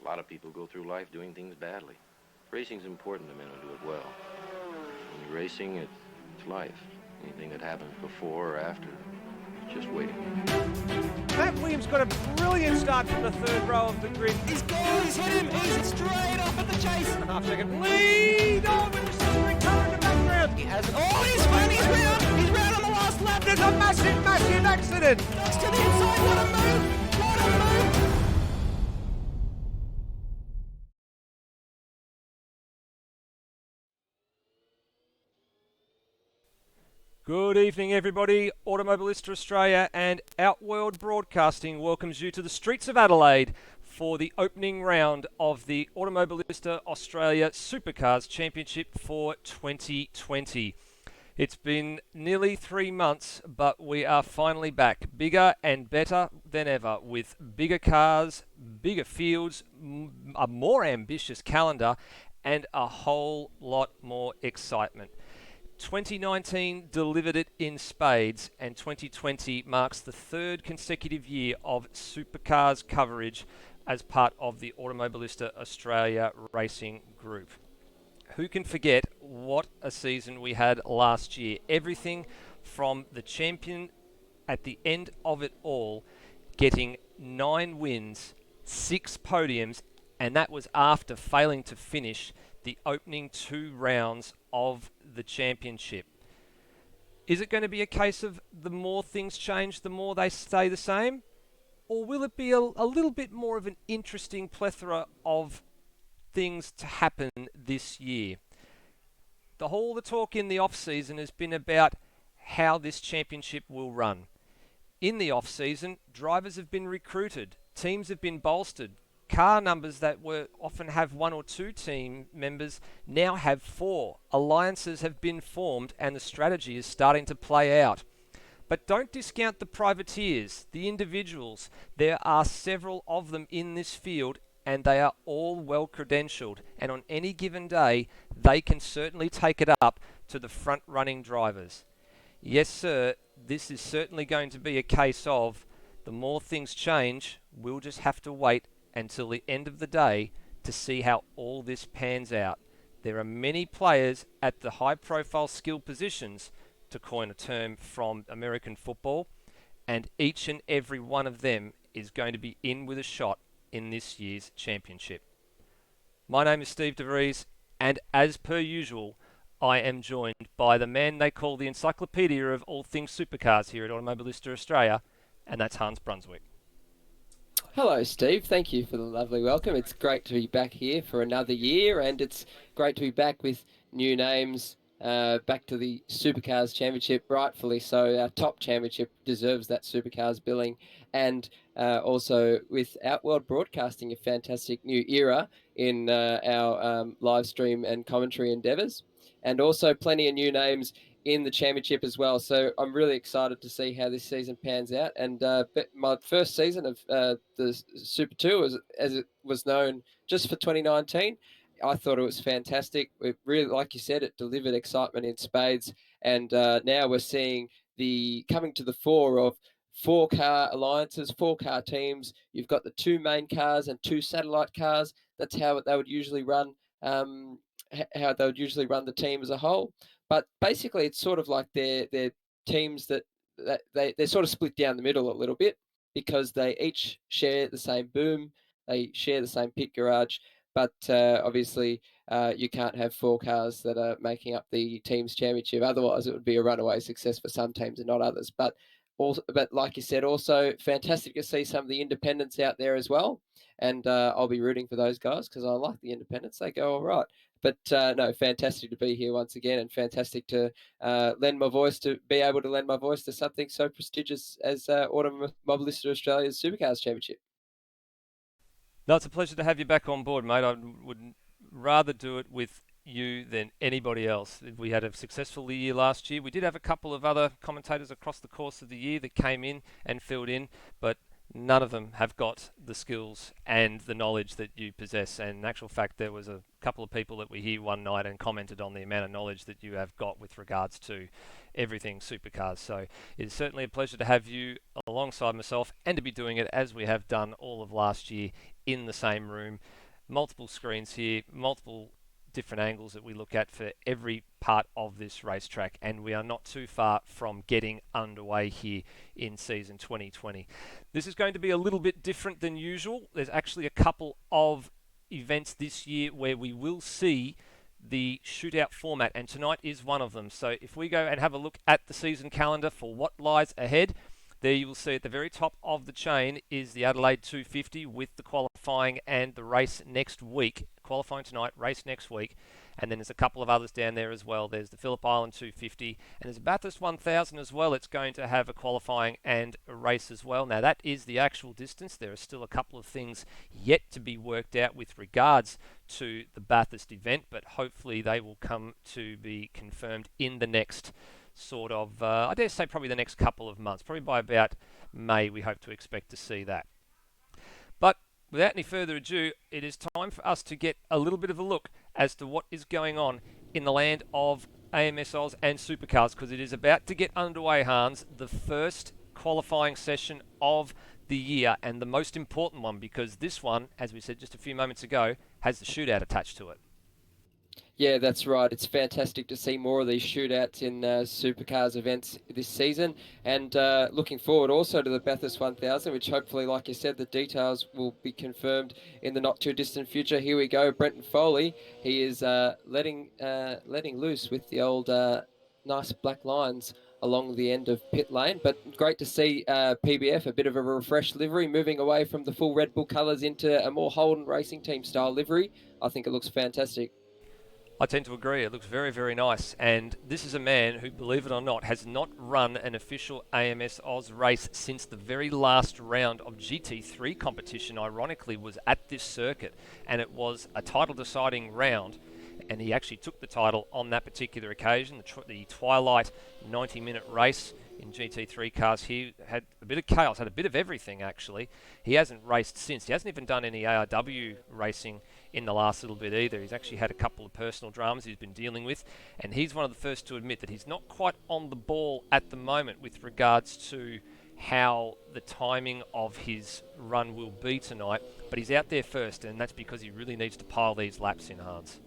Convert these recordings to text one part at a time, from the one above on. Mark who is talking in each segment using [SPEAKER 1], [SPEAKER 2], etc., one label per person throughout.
[SPEAKER 1] A lot of people go through life doing things badly. Racing's important to men who do it well. When you're racing, it's life. Anything that happens before or after, it's just waiting.
[SPEAKER 2] Matt Williams got a brilliant start from the third row of the grid.
[SPEAKER 3] He's gone, he's hit him, he's straight off at the chase.
[SPEAKER 2] A half-second lead on with the sizzling car in the background.
[SPEAKER 3] He has it. Oh, he's round on the last lap.
[SPEAKER 2] There's a massive accident.
[SPEAKER 3] Next to the inside, what a move, what a move.
[SPEAKER 2] Good evening, everybody. Automobilista Australia and Outworld Broadcasting welcomes you to the streets of Adelaide for the opening round of the Automobilista Australia Supercars Championship for 2020. It's been nearly 3 months, but we are finally back, bigger and better than ever, with bigger cars, bigger fields, a more ambitious calendar, and a whole lot more excitement. 2019 delivered it in spades, and 2020 marks the third consecutive year of Supercars coverage as part of the Automobilista Australia Racing Group. Who can forget what a season we had last year? Everything from the champion at the end of it all, getting 9 wins, 6 podiums, and that was after failing to finish the opening 2 rounds of the championship. Is it going to be a case of the more things change, the more they stay the same? Or will it be a little bit more of an interesting plethora of things to happen this year? All the talk in the off-season has been about how this championship will run. In the off-season, drivers have been recruited, teams have been bolstered, car numbers that were often have 1 or 2 team members now have 4. Alliances have been formed and the strategy is starting to play out. But don't discount the privateers, the individuals. There are several of them in this field and they are all well credentialed, and on any given day they can certainly take it up to the front running drivers. Yes sir, this is certainly going to be a case of the more things change, we'll just have to wait until the end of the day to see how all this pans out. There are many players at the high-profile skill positions, to coin a term from American football, and each and every one of them is going to be in with a shot in this year's championship. My name is Steve DeVries, and as per usual, I am joined by the man they call the encyclopedia of all things supercars here at Automobilista Australia, and that's Hans Brunswick.
[SPEAKER 4] Hello, Steve. Thank you for the lovely welcome. It's great to be back here for another year, and it's great to be back with new names, back to the Supercars Championship, rightfully so. Our top championship deserves that Supercars billing, and also with Outworld Broadcasting, a fantastic new era in our live stream and commentary endeavours, and also plenty of new names in the championship as well. So I'm really excited to see how this season pans out. And my first season of the Super 2, as it was known just for 2019, I thought it was fantastic. It really, like you said, it delivered excitement in spades. And now we're seeing the coming to the fore of 4-car alliances, 4-car teams. You've got the 2 main cars and 2 satellite cars. That's how they would usually run. How they would usually run the team as a whole. But basically, it's sort of like they're teams that they're sort of split down the middle a little bit, because they each share the same boom, they share the same pit garage, but obviously you can't have 4 cars that are making up the team's championship. Otherwise, it would be a runaway success for some teams and not others. But like you said, also fantastic to see some of the independents out there as well. And I'll be rooting for those guys because I like the independents. They go all right. But no, fantastic to be here once again, and fantastic to be able to lend my voice to something so prestigious as Automobilista Australia's Supercars Championship.
[SPEAKER 2] No, it's a pleasure to have you back on board, mate. I would rather do it with you than anybody else. We had a successful year last year. We did have a couple of other commentators across the course of the year that came in and filled in, but none of them have got the skills and the knowledge that you possess. And in actual fact, there was a couple of people that were here one night and commented on the amount of knowledge that you have got with regards to everything supercars. So it's certainly a pleasure to have you alongside myself and to be doing it as we have done all of last year in the same room. Multiple screens here, multiple different angles that we look at for every part of this racetrack, and we are not too far from getting underway here in season 2020. This is going to be a little bit different than usual. There's actually a couple of events this year where we will see the shootout format, and tonight is one of them. So if we go and have a look at the season calendar for what lies ahead, there you will see at the very top of the chain is the Adelaide 250 with the qualifying and the race next week. Qualifying tonight, race next week. And then there's a couple of others down there as well. There's the Phillip Island 250 and there's Bathurst 1000 as well. It's going to have a qualifying and a race as well. Now that is the actual distance. There are still a couple of things yet to be worked out with regards to the Bathurst event, but hopefully they will come to be confirmed in the next sort of, I dare say probably the next couple of months. Probably by about May we hope to expect to see that. But without any further ado, it is time for us to get a little bit of a look as to what is going on in the land of AMS Oz and Supercars, because it is about to get underway, Hans, the first qualifying session of the year, and the most important one, because this one, as we said just a few moments ago, has the shootout attached to it.
[SPEAKER 4] Yeah, that's right. It's fantastic to see more of these shootouts in Supercars events this season. And looking forward also to the Bathurst 1000, which hopefully, like you said, the details will be confirmed in the not too distant future. Here we go, Brenton Foley. He is letting loose with the old nice black lines along the end of pit lane. But great to see PBF, a bit of a refreshed livery, moving away from the full Red Bull colours into a more Holden Racing Team style livery. I think it looks fantastic.
[SPEAKER 2] I tend to agree. It looks very, very nice. And this is a man who, believe it or not, has not run an official AMS Oz race since the very last round of GT3 competition, ironically, was at this circuit. And it was a title deciding round. And he actually took the title on that particular occasion, the Twilight 90-minute race in GT3 cars. He had a bit of chaos, had a bit of everything, actually. He hasn't raced since. He hasn't even done any ARW racing in the last little bit either. He's actually had a couple of personal dramas he's been dealing with, and he's one of the first to admit that he's not quite on the ball at the moment with regards to how the timing of his run will be tonight, but he's out there first, and that's because he really needs to pile these laps in, Hans.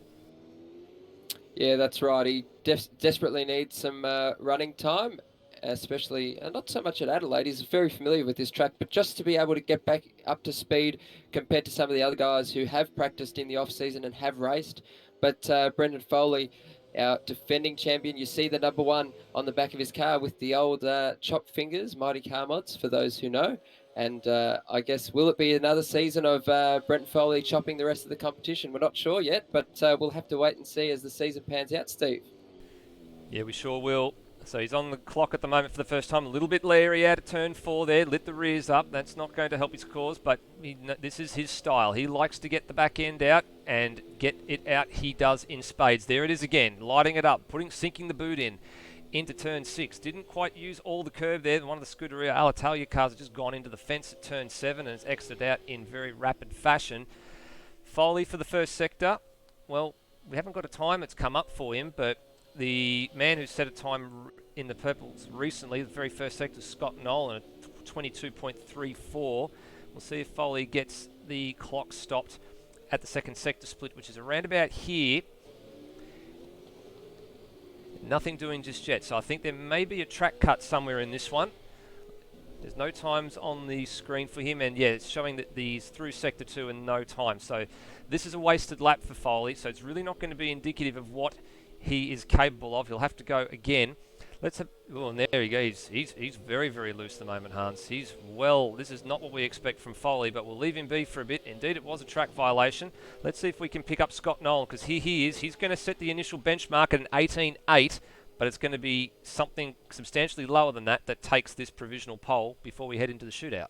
[SPEAKER 4] Yeah, that's right. He desperately needs some running time, especially not so much at Adelaide. He's very familiar with this track, but just to be able to get back up to speed compared to some of the other guys who have practiced in the off-season and have raced. But Brendan Foley, our defending champion, you see the number one on the back of his car with the old chop fingers, Mighty Car Mods, for those who know. And I guess, will it be another season of Brenton Foley chopping the rest of the competition? We're not sure yet, but we'll have to wait and see as the season pans out, Steve.
[SPEAKER 2] Yeah, we sure will. So he's on the clock at the moment for the first time. A little bit leery out of turn 4 there. Lit the rears up. That's not going to help his cause, but this is his style. He likes to get the back end out and get it out. He does in spades. There it is again, lighting it up, sinking the boot into turn 6. Didn't quite use all the curve there. One of the Scuderia Alitalia cars has just gone into the fence at turn 7 and has exited out in very rapid fashion. Foley for the first sector. Well, we haven't got a time that's come up for him, but the man who set a time in the purples recently, the very first sector, Scott Nolan, at 22.34. We'll see if Foley gets the clock stopped at the second sector split, which is around about here. Nothing doing just yet, so I think there may be a track cut somewhere in this one. There's no times on the screen for him, and yeah, it's showing that he's through Sector 2 in no time. So this is a wasted lap for Foley, so it's really not going to be indicative of what he is capable of. He'll have to go again. Let's have, oh, and there he goes. He's very, very loose at the moment, Hans. This is not what we expect from Foley, but we'll leave him be for a bit. Indeed, it was a track violation. Let's see if we can pick up Scott Nolan, because here he is. He's going to set the initial benchmark at an 18.8, but it's going to be something substantially lower than that takes this provisional pole before we head into the shootout.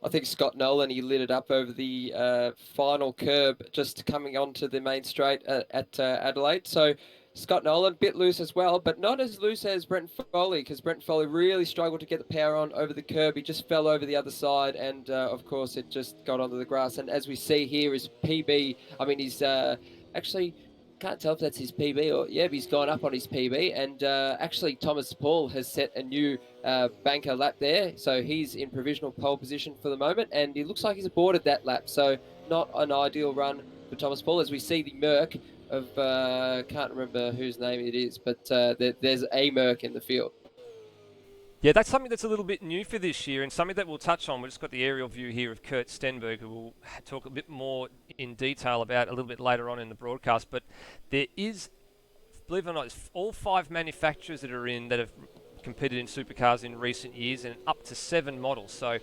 [SPEAKER 4] I think Scott Nolan, he lit it up over the final curb just coming onto the main straight at Adelaide. So Scott Nolan, a bit loose as well, but not as loose as Brent Foley, because Brent Foley really struggled to get the power on over the curb. He just fell over the other side, and of course it just got onto the grass. And as we see here, his PB, I mean, he's actually, can't tell if that's his PB or, yeah, he's gone up on his PB. And actually, Thomas Paul has set a new banker lap there. So he's in provisional pole position for the moment, and he looks like he's aborted that lap. So not an ideal run for Thomas Paul, as we see the Merc of can't remember whose name it is, but there's a Merc in the field.
[SPEAKER 2] Yeah, that's something that's a little bit new for this year, and something that we'll touch on. We've just got the aerial view here of Kurt Stenberg, who we'll talk a bit more in detail about a little bit later on in the broadcast. But there is, believe it or not, it's all 5 manufacturers that are in that have competed in supercars in recent years, and up to 7 models. So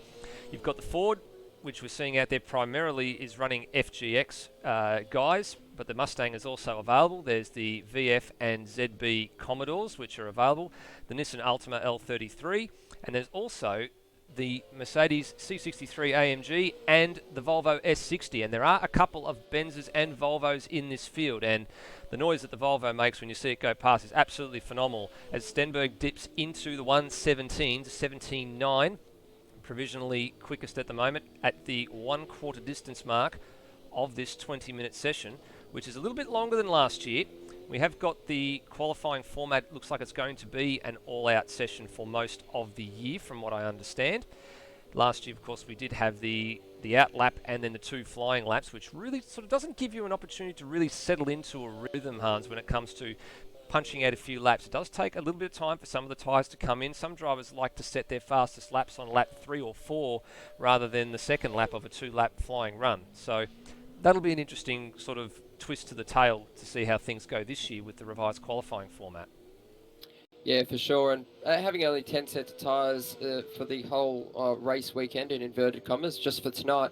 [SPEAKER 2] you've got the Ford, which we're seeing out there primarily is running FGX guys, but the Mustang is also available. There's the VF and ZB Commodores, which are available. The Nissan Altima L33, and there's also the Mercedes C63 AMG and the Volvo S60. And there are a couple of Benzes and Volvos in this field, and the noise that the Volvo makes when you see it go past is absolutely phenomenal, as Stenberg dips into the 117 to 17.9. Provisionally quickest at the moment at the 1/4 distance mark of this 20-minute session, which is a little bit longer than last year. We have got the qualifying format. Looks like it's going to be an all-out session for most of the year, from what I understand. Last year, of course, we did have the out lap and then the 2 flying laps, which really sort of doesn't give you an opportunity to really settle into a rhythm, Hans, when it comes to punching out a few laps. It does take a little bit of time for some of the tyres to come in. Some drivers like to set their fastest laps on lap 3 or 4 rather than the second lap of a 2-lap flying run. So that'll be an interesting sort of twist to the tail to see how things go this year with the revised qualifying format.
[SPEAKER 4] Yeah, for sure. And having only 10 sets of tyres for the whole race weekend, in inverted commas, just for tonight,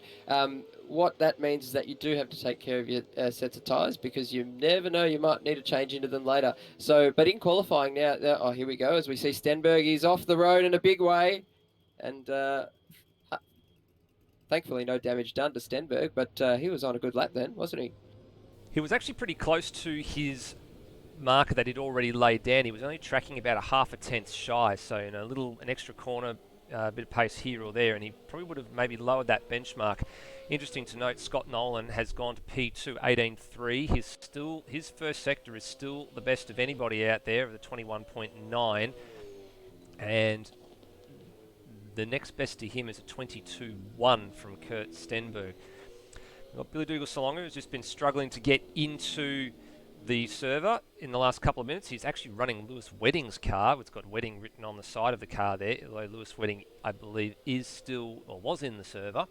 [SPEAKER 4] what that means is that you do have to take care of your sets of tyres, because you never know, you might need to change into them later. So, but in qualifying now, oh, here we go, as we see Stenberg, he's off the road in a big way. And thankfully no damage done to Stenberg, but he was on a good lap then, wasn't he?
[SPEAKER 2] He was actually pretty close to his marker that he'd already laid down. He was only tracking about a 1/2 tenth shy, so in an extra corner, a bit of pace here or there, and he probably would have maybe lowered that benchmark. Interesting to note, Scott Nolan has gone to P2 18.3. His first sector is still the best of anybody out there, of the 21.9, and the next best to him is a 22.1 from Kurt Stenberg. We've got Billy Dougal-Salonga, who's just been struggling to get into the server in the last couple of minutes. He's actually running Lewis Wedding's car. It's got Wedding written on the side of the car there, although Lewis Wedding, I believe, is still, or was in the server,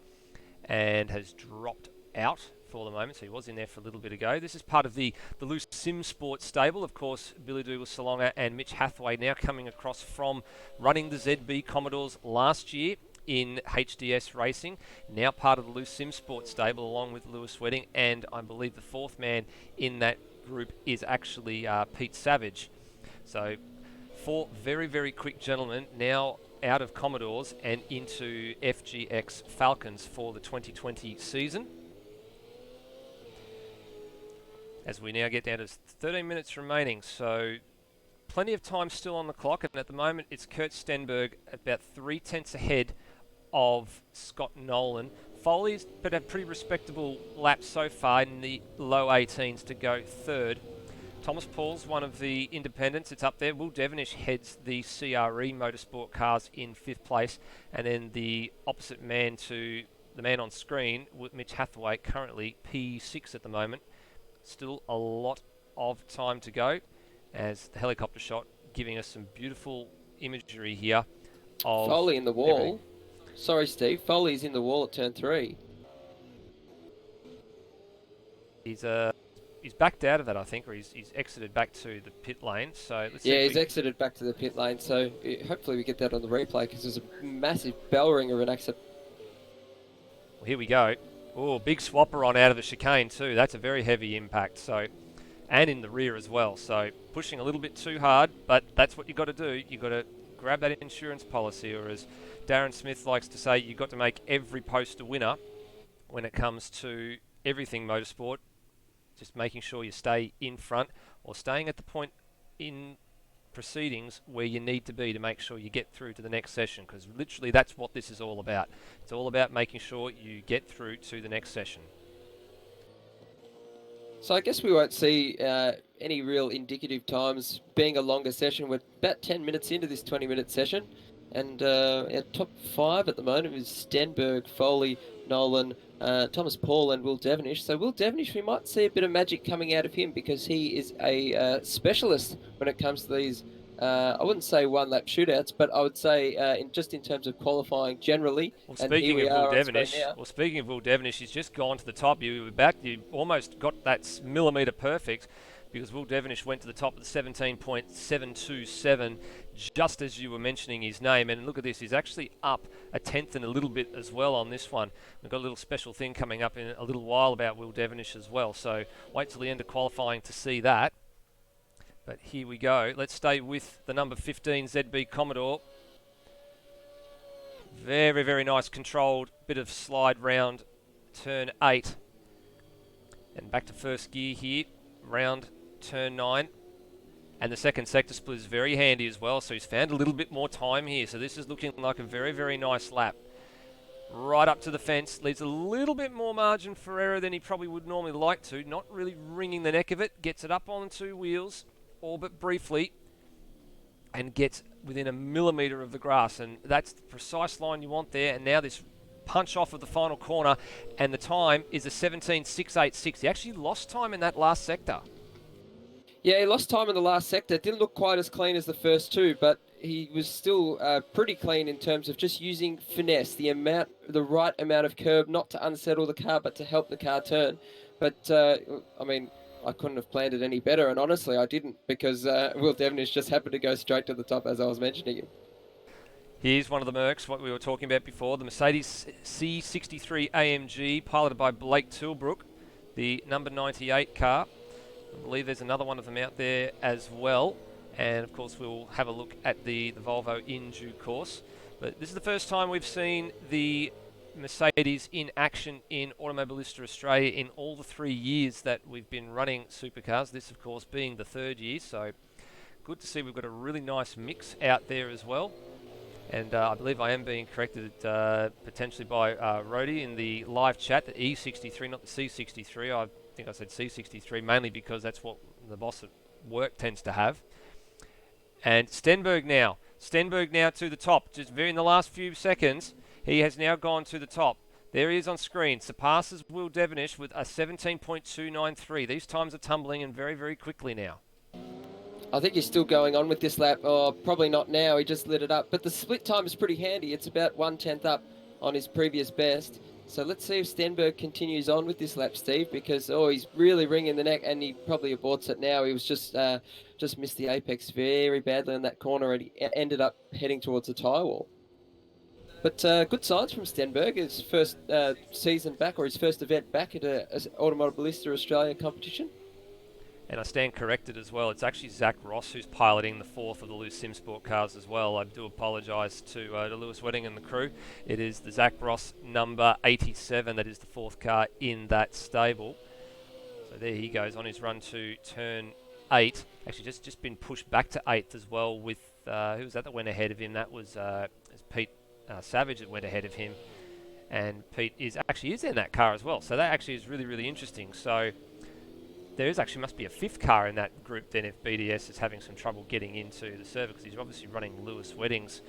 [SPEAKER 2] and has dropped out for the moment, so he was in there for a little bit ago. This is part of the Loose Sim Sport stable. Of course, Billy Dougal-Salonga and Mitch Hathaway now coming across from running the ZB Commodores last year in HDS Racing, now part of the Loose Sim Sport stable along with Lewis Wedding, and I believe the 4th man in that group is actually Pete Savage. So 4 very, very quick gentlemen now out of Commodores and into FGX Falcons for the 2020 season. As we now get down to 13 minutes remaining, so plenty of time still on the clock, and at the moment it's Kurt Stenberg about 3 tenths ahead of Scott Nolan. Foley's but a pretty respectable lap so far in the low 18s to go 3rd. Thomas Paul's one of the independents. It's up there. Will Devonish heads the CRE Motorsport cars in 5th place, and then the opposite man to the man on screen, with Mitch Hathaway, currently P6 at the moment. Still a lot of time to go, as the helicopter shot giving us some beautiful imagery here of
[SPEAKER 4] Foley in the wall. Sorry, Steve. Foley's in the wall at turn 3.
[SPEAKER 2] He's backed out of that, I think, or he's exited back to the pit lane. So let's see.
[SPEAKER 4] Yeah, he's exited back to the pit lane. So hopefully we get that on the replay, because there's a massive bell ring of an accident.
[SPEAKER 2] Well, here we go. Oh, big swapper on out of the chicane too. That's a very heavy impact. So, and in the rear as well. So pushing a little bit too hard, but that's what you got to do. You got to grab that insurance policy, or as Darren Smith likes to say, you've got to make every post a winner when it comes to everything motorsport. Just making sure you stay in front or staying at the point in proceedings where you need to be to make sure you get through to the next session, because literally that's what this is all about. It's all about making sure you get through to the next session.
[SPEAKER 4] So I guess we won't see any real indicative times being a longer session. We're about 10 minutes into this 20-minute session. And our top 5 at the moment is Stenberg, Foley, Nolan, Thomas Paul and Will Devenish. So Will Devenish, we might see a bit of magic coming out of him because he is a specialist when it comes to these, I wouldn't say one-lap shootouts, but I would say in terms of qualifying generally.
[SPEAKER 2] Well,
[SPEAKER 4] And
[SPEAKER 2] speaking
[SPEAKER 4] here we
[SPEAKER 2] of Will
[SPEAKER 4] are on screen
[SPEAKER 2] Devenish, he's just gone to the top. You almost got that millimetre perfect, because Will Devenish went to the top of the 17.727 just as you were mentioning his name. And look at this, he's actually up a tenth and a little bit as well on this one. We've got a little special thing coming up in a little while about Will Devenish as well. So wait till the end of qualifying to see that. But here we go. Let's stay with the number 15 ZB Commodore. Very, very nice controlled bit of slide round turn 8. And back to first gear here, round turn 9. And the second sector split is very handy as well, so he's found a little bit more time here. So this is looking like a very, very nice lap. Right up to the fence, leaves a little bit more margin for error than he probably would normally like to. Not really wringing the neck of it, gets it up on 2 wheels, all but briefly, and gets within a millimetre of the grass. And that's the precise line you want there. And now this punch off of the final corner, and the time is a 17.686. He actually lost time in that last sector.
[SPEAKER 4] Yeah, he lost time in the last sector. Didn't look quite as clean as the first 2, but he was still pretty clean in terms of just using finesse, the right amount of curb, not to unsettle the car, but to help the car turn. But, I mean, I couldn't have planned it any better, and honestly, I didn't, because Will Devenish just happened to go straight to the top as I was mentioning him.
[SPEAKER 2] Here's one of the Mercs, what we were talking about before, the Mercedes C63 AMG, piloted by Blake Tilbrook, the number 98 car. I believe there's another one of them out there as well. And of course we'll have a look at the Volvo in due course. But this is the first time we've seen the Mercedes in action in Automobilista Australia in all the 3 years that we've been running Supercars. This of course being the 3rd year, so good to see we've got a really nice mix out there as well. And I believe I am being corrected potentially by Rhodey in the live chat, the E63, not the C63. I think I said C63 mainly because that's what the boss at work tends to have. And Stenberg now to the top, just very in the last few seconds, he has now gone to the top. There he is on screen, surpasses Will Devenish with a 17.293. These times are tumbling in very, very quickly now.
[SPEAKER 4] I think he's still going on with this lap. Oh, probably not now. He just lit it up. But the split time is pretty handy. It's about 1/10 up on his previous best. So let's see if Stenberg continues on with this lap, Steve, because, he's really wringing the neck, and he probably aborts it now. He was just missed the apex very badly in that corner, and he ended up heading towards the tyre wall. But good signs from Stenberg. His first season back, or his first event back at an Automobilista Australia competition.
[SPEAKER 2] And I stand corrected as well. It's actually Zach Ross who's piloting the 4th of the Lewis Simsport cars as well. I do apologise to Lewis Wedding and the crew. It is the Zach Ross number 87 that is the 4th car in that stable. So there he goes on his run to turn 8. Actually just been pushed back to 8th as well with, who was that went ahead of him? That was Pete Savage that went ahead of him. And Pete is in that car as well. So that actually is really, really interesting. So there must be a 5th car in that group then if BDS is having some trouble getting into the server, because he's obviously running Lewis Wedding's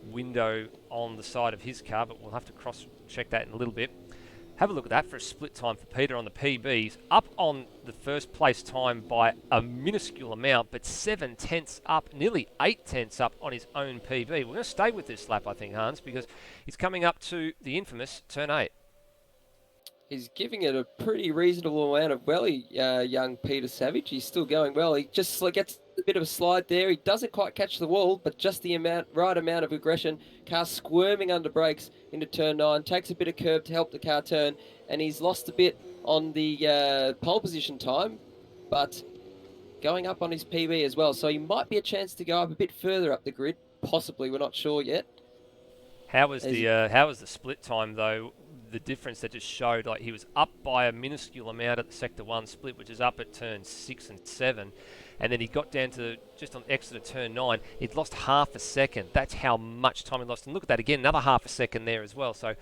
[SPEAKER 2] window on the side of his car, but we'll have to cross-check that in a little bit. Have a look at that for a split time for Peter on the PBs. Up on the first place time by a minuscule amount, but 7/10 up, nearly 8/10 up on his own PB. We're going to stay with this lap, I think, Hans, because he's coming up to the infamous turn 8.
[SPEAKER 4] He's giving it a pretty reasonable amount of welly, young Peter Savage. He's still going well. He just gets a bit of a slide there. He doesn't quite catch the wall, but just the right amount of aggression. Car squirming under brakes into turn 9. Takes a bit of curb to help the car turn, and he's lost a bit on the pole position time, but going up on his PB as well. So he might be a chance to go up a bit further up the grid. Possibly, we're not sure yet.
[SPEAKER 2] How was the split time though? the difference that just showed, like, he was up by a minuscule amount at the Sector 1 split, which is up at turns 6 and 7, and then he got down to just on exit of turn 9, he'd lost half a second. That's how much time he lost. And look at that again, another half a second there as well. So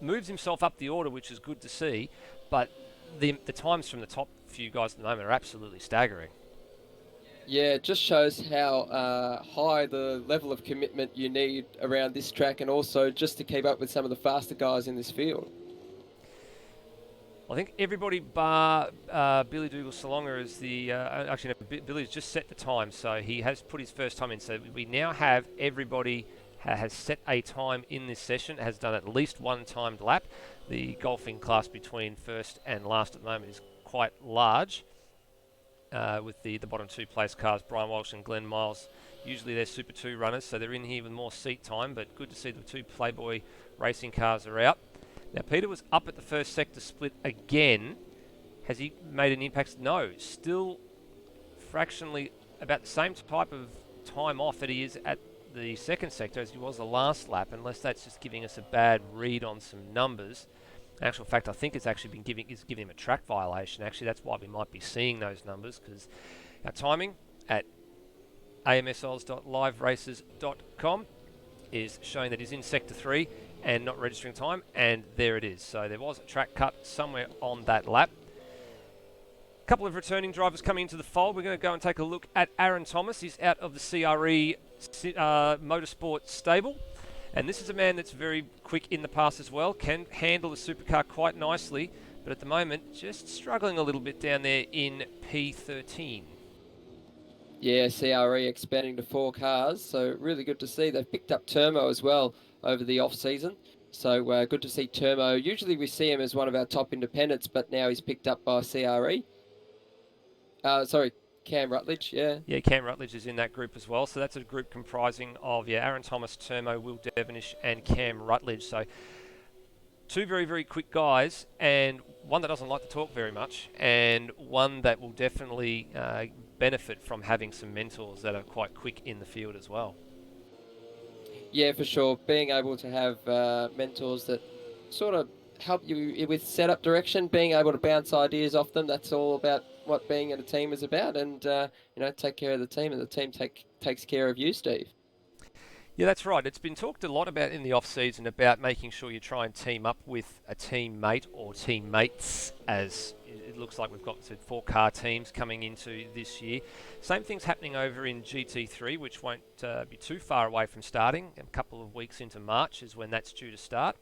[SPEAKER 2] moves himself up the order, which is good to see, but the times from the top few guys at the moment are absolutely staggering.
[SPEAKER 4] Yeah, it just shows how high the level of commitment you need around this track, and also just to keep up with some of the faster guys in this field.
[SPEAKER 2] I think everybody bar Billy Dougal Salonga is the... actually, no, Billy's just set the time, so he has put his first time in. So we now have everybody has set a time in this session, has done at least one timed lap. The golfing class between first and last at the moment is quite large, with the bottom two place cars, Brian Walsh and Glenn Miles. Usually they're Super 2 runners, so they're in here with more seat time, but good to see the two Playboy racing cars are out. Now, Peter was up at the first sector split again. Has he made an impact? No. Still fractionally about the same type of time off that he is at the second sector as he was the last lap, unless that's just giving us a bad read on some numbers. In actual fact, I think it's actually been giving him a track violation. Actually, that's why we might be seeing those numbers, because our timing at amsoz.liveraces.com is showing that he's in sector 3 and not registering time, and there it is. So there was a track cut somewhere on that lap. A couple of returning drivers coming into the fold. We're going to go and take a look at Aaron Thomas. He's out of the CRE Motorsport stable, and this is a man that's very quick in the pass as well, can handle the supercar quite nicely, but at the moment just struggling a little bit down there in P13.
[SPEAKER 4] Yeah, CRE expanding to 4 cars, so really good to see. They've picked up Turmo as well over the off-season, so good to see Turmo. Usually we see him as one of our top independents, but now he's picked up by CRE. Cam Rutledge, yeah.
[SPEAKER 2] Yeah, Cam Rutledge is in that group as well, so that's a group comprising of, Aaron Thomas, Turmo, Will Devonish and Cam Rutledge. So two very, very quick guys, and one that doesn't like to talk very much, and one that will definitely benefit from having some mentors that are quite quick in the field as well.
[SPEAKER 4] Yeah, for sure. Being able to have mentors that sort of help you with setup direction, being able to bounce ideas off them, that's all about what being in a team is about, and take care of the team, and the team takes care of you, Steve.
[SPEAKER 2] Yeah, that's right. It's been talked a lot about in the off-season about making sure you try and team up with a teammate or teammates, as it looks like we've got 4 car teams coming into this year. Same thing's happening over in GT3, which won't be too far away from starting. A couple of weeks into March is when that's due to start.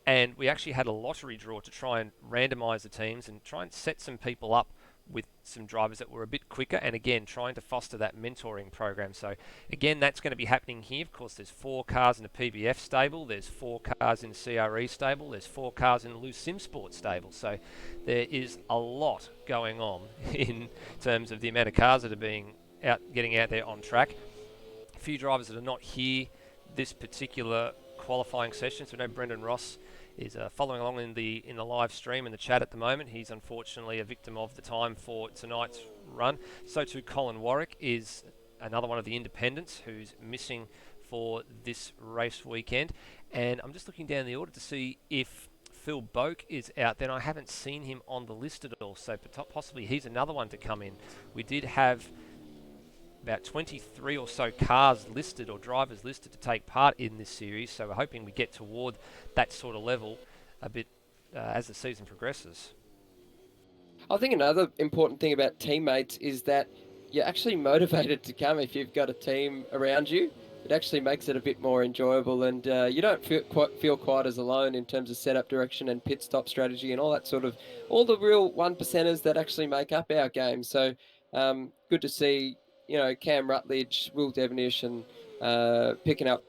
[SPEAKER 2] And we actually had a lottery draw to try and randomise the teams and try and set some people up with some drivers that were a bit quicker, and again trying to foster that mentoring program. So again, that's going to be happening here. Of course, there's 4 cars in the PBF stable, there's 4 cars in the CRE stable, there's 4 cars in the Loose Sim Sport stable. So there is a lot going on in terms of the amount of cars that are getting out there on track. A few drivers that are not here this particular qualifying session. So we know Brendan Ross is following along in the live stream in the chat at the moment. He's unfortunately a victim of the time for tonight's run. So too Colin Warwick is another one of the independents who's missing for this race weekend. And I'm just looking down the order to see if Phil Boak is out there. I haven't seen him on the list at all, so possibly he's another one to come in. We did have about 23 or so cars listed or drivers listed to take part in this series, so we're hoping we get toward that sort of level a bit as the season progresses.
[SPEAKER 4] I think another important thing about teammates is that you're actually motivated to come if you've got a team around you. It actually makes it a bit more enjoyable, and you don't feel quite as alone in terms of setup direction and pit stop strategy and all that sort of, all the real 1%ers that actually make up our game. So good to see, Cam Rutledge, Will Devonish, and picking up,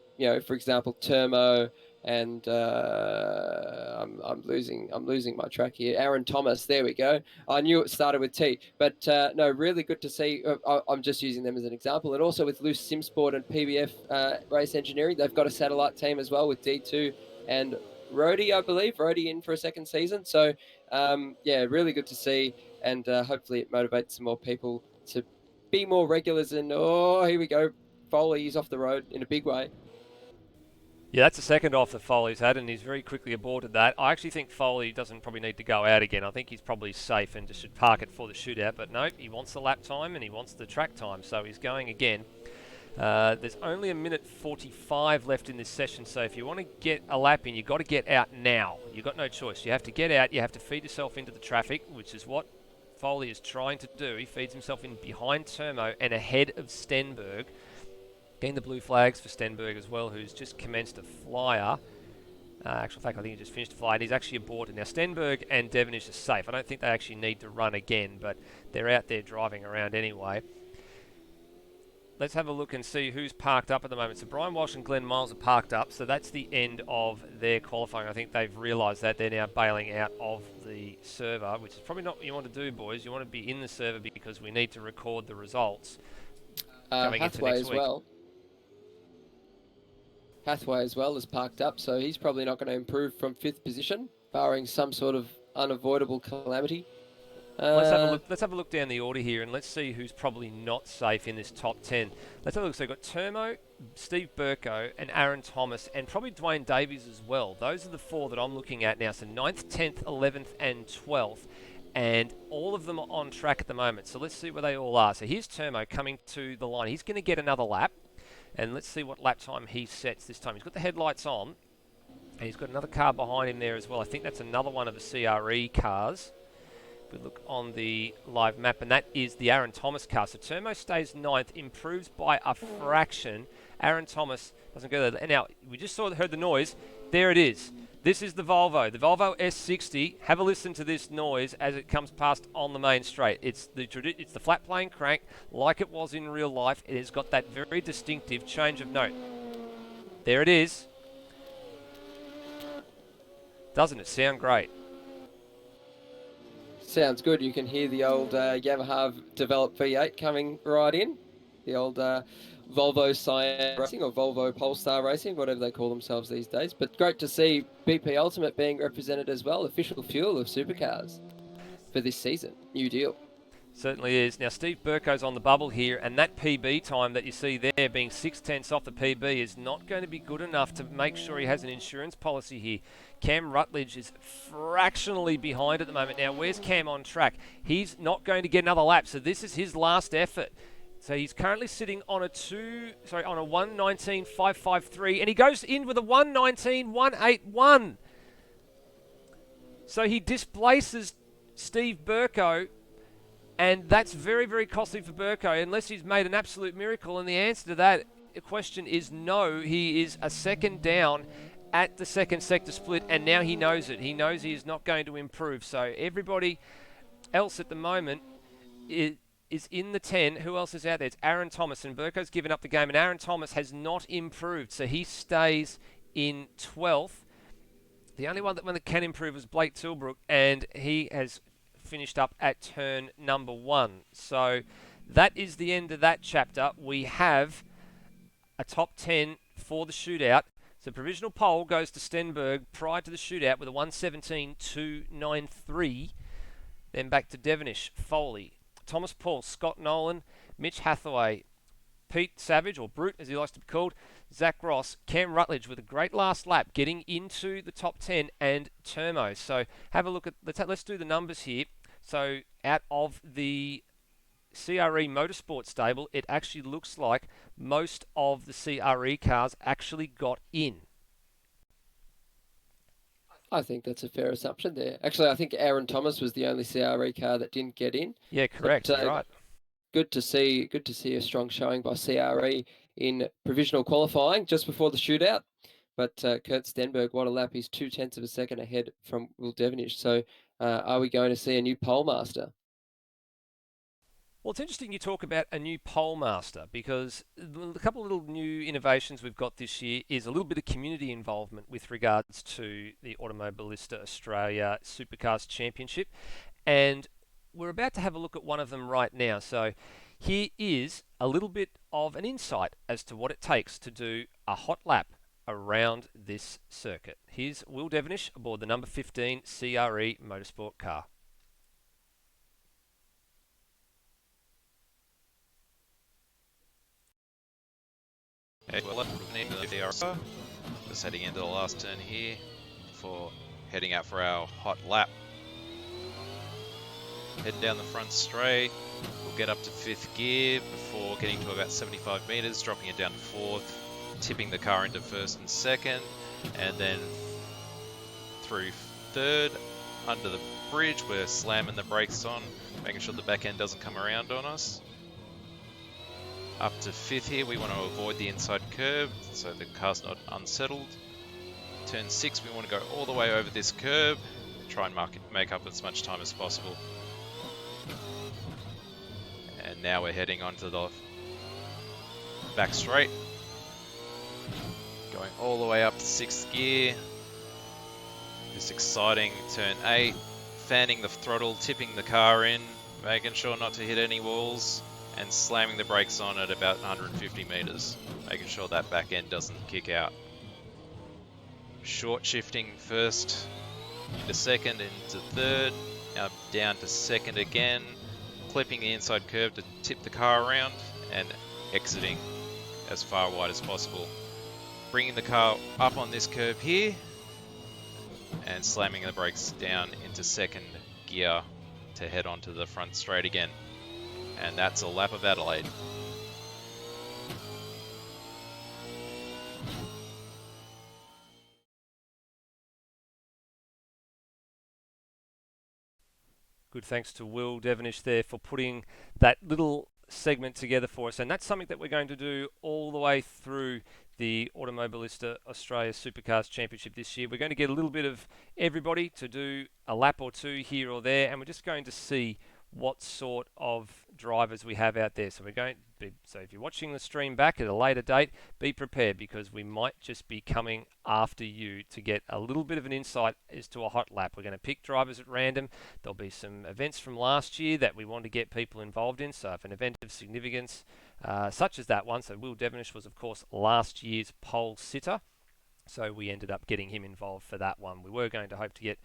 [SPEAKER 4] for example, Turmo, and I'm losing my track here. Aaron Thomas, there we go. I knew it started with T, but no, really good to see. I'm just using them as an example, and also with Loose Sim Sport and PBF Race Engineering, they've got a satellite team as well with D2 and Rhodey, I believe. Rhodey in for a second season. So really good to see, and hopefully it motivates some more people to be more regulars. And here we go, Foley is off the road in a big way.
[SPEAKER 2] Yeah, that's the second off that Foley's had, and he's very quickly aborted that. I actually think Foley doesn't probably need to go out again. I think he's probably safe and just should park it for the shootout. But no, he wants the lap time and he wants the track time, so he's going again. There's only a minute 45 left in this session, so if you want to get a lap in, you've got to get out now. You've got no choice. You have to get out, you have to feed yourself into the traffic, which is what Foley is trying to do. He feeds himself in behind Turmo and ahead of Stenberg. Getting the blue flags for Stenberg as well, who's just commenced a flyer. Actual fact, I think he just finished a flyer, and he's actually aborted. Now, Stenberg and Devonish are safe. I don't think they actually need to run again, but they're out there driving around anyway. Let's have a look and see who's parked up at the moment. So Brian Walsh and Glenn Miles are parked up, so that's the end of their qualifying. I think they've realised that. They're now bailing out of the server, which is probably not what you want to do, boys. You want to be in the server because we need to record the results coming into
[SPEAKER 4] Hathaway
[SPEAKER 2] next
[SPEAKER 4] as
[SPEAKER 2] week.
[SPEAKER 4] well. Hathaway as well is parked up, so he's probably not going to improve from 5th position, barring some sort of unavoidable calamity.
[SPEAKER 2] Let's have a look down the order here, and let's see who's probably not safe in this top 10. Let's have a look. So we've got Turmo, Steve Burko, and Aaron Thomas, and probably Dwayne Davies as well. Those are the 4 that I'm looking at now. So 9th, 10th, 11th, and 12th. And all of them are on track at the moment. So let's see where they all are. So here's Turmo coming to the line. He's going to get another lap. And let's see what lap time he sets this time. He's got the headlights on. And he's got another car behind him there as well. I think that's another one of the CRE cars. We look on the live map, and that is the Aaron Thomas car. So Turmo stays 9th, improves by a fraction. Aaron Thomas doesn't go there. And now, we just heard the noise. There it is. This is the Volvo S60. Have a listen to this noise as it comes past on the main straight. It's the flat plane crank like it was in real life. It has got that very distinctive change of note. There it is. Doesn't it sound great?
[SPEAKER 4] Sounds good. You can hear the old Yamaha developed V8 coming right in. The old Volvo Cyan Racing, or Volvo Polestar Racing, whatever they call themselves these days. But great to see BP Ultimate being represented as well, official fuel of Supercars for this season. New deal.
[SPEAKER 2] Certainly is. Now, Steve Burko's on the bubble here, and that PB time that you see there being 6/10 off the PB is not going to be good enough to make sure he has an insurance policy here. Cam Rutledge is fractionally behind at the moment. Now, where's Cam on track? He's not going to get another lap, so this is his last effort. So he's currently sitting on a 1:19.553, and he goes in with a 1:19.181. So he displaces Steve Burko, and that's very, very costly for Burko, unless he's made an absolute miracle. And the answer to that question is no. He is a second down at the second sector split, and now he knows it. He knows he is not going to improve. So everybody else at the moment is in the 10. Who else is out there? It's Aaron Thomas, and Burko's given up the game, and Aaron Thomas has not improved, so he stays in 12th. The only one that can improve is Blake Tilbrook, and he has finished up at turn number 1. So that is the end of that chapter. We have a top 10 for the shootout. So provisional pole goes to Stenberg prior to the shootout with a 1:17.293. Then back to Devonish, Foley, Thomas Paul, Scott Nolan, Mitch Hathaway, Pete Savage, or Brute as he likes to be called, Zach Ross, Cam Rutledge with a great last lap getting into the top 10, and Turmo. So have a look at, let's do the numbers here. So out of the CRE Motorsport stable, it actually looks like most of the CRE cars actually got in.
[SPEAKER 4] I think that's a fair assumption there. Actually, I think Aaron Thomas was the only CRE car that didn't get in.
[SPEAKER 2] Yeah, correct.
[SPEAKER 4] But,
[SPEAKER 2] You're right.
[SPEAKER 4] Good to see a strong showing by CRE in provisional qualifying just before the shootout. But Kurt Stenberg, what a lap! He's 0.2 of a second ahead from Will Devonish. So are we going to see a new pole master?
[SPEAKER 2] Well, it's interesting you talk about a new pole master, because a couple of little new innovations we've got this year is a little bit of community involvement with regards to the Automobilista Australia Supercars Championship. And we're about to have a look at one of them right now. So here is a little bit of an insight as to what it takes to do a hot lap around this circuit. Here's Will Devonish aboard the number 15 CRE Motorsport car.
[SPEAKER 5] Well, let's name the CR. Just heading into the last turn here before heading out for our hot lap. Heading down the front straight. We'll get up to 5th gear before getting to about 75 meters, dropping it down to 4th, tipping the car into 1st and 2nd, and then through 3rd under the bridge. We're slamming the brakes on, making sure the back end doesn't come around on us. Up to 5th here, we want to avoid the inside curb so the car's not unsettled. Turn 6, we want to go all the way over this curb, try and make up as much time as possible. And now we're heading onto the back straight, going all the way up to 6th gear. This exciting turn 8, fanning the throttle, tipping the car in, making sure not to hit any walls, and slamming the brakes on at about 150 meters, making sure that back end doesn't kick out. Short shifting 1st into 2nd into 3rd, now down to 2nd again, clipping the inside curve to tip the car around and exiting as far wide as possible. Bringing the car up on this curve here and slamming the brakes down into 2nd gear to head onto the front straight again. And that's a lap of Adelaide.
[SPEAKER 2] Good thanks to Will Devonish there for putting that little segment together for us. And that's something that we're going to do all the way through the Automobilista Australia Supercars Championship this year. We're going to get a little bit of everybody to do a lap or two here or there, and we're just going to see what sort of drivers we have out there. So if you're watching the stream back at a later date, be prepared, because we might just be coming after you to get a little bit of an insight as to a hot lap. We're going to pick drivers at random. There'll be some events from last year that we want to get people involved in. So if an event of significance, such as that one, so Will Devonish was of course last year's pole sitter, so we ended up getting him involved for that one. We were going to hope to get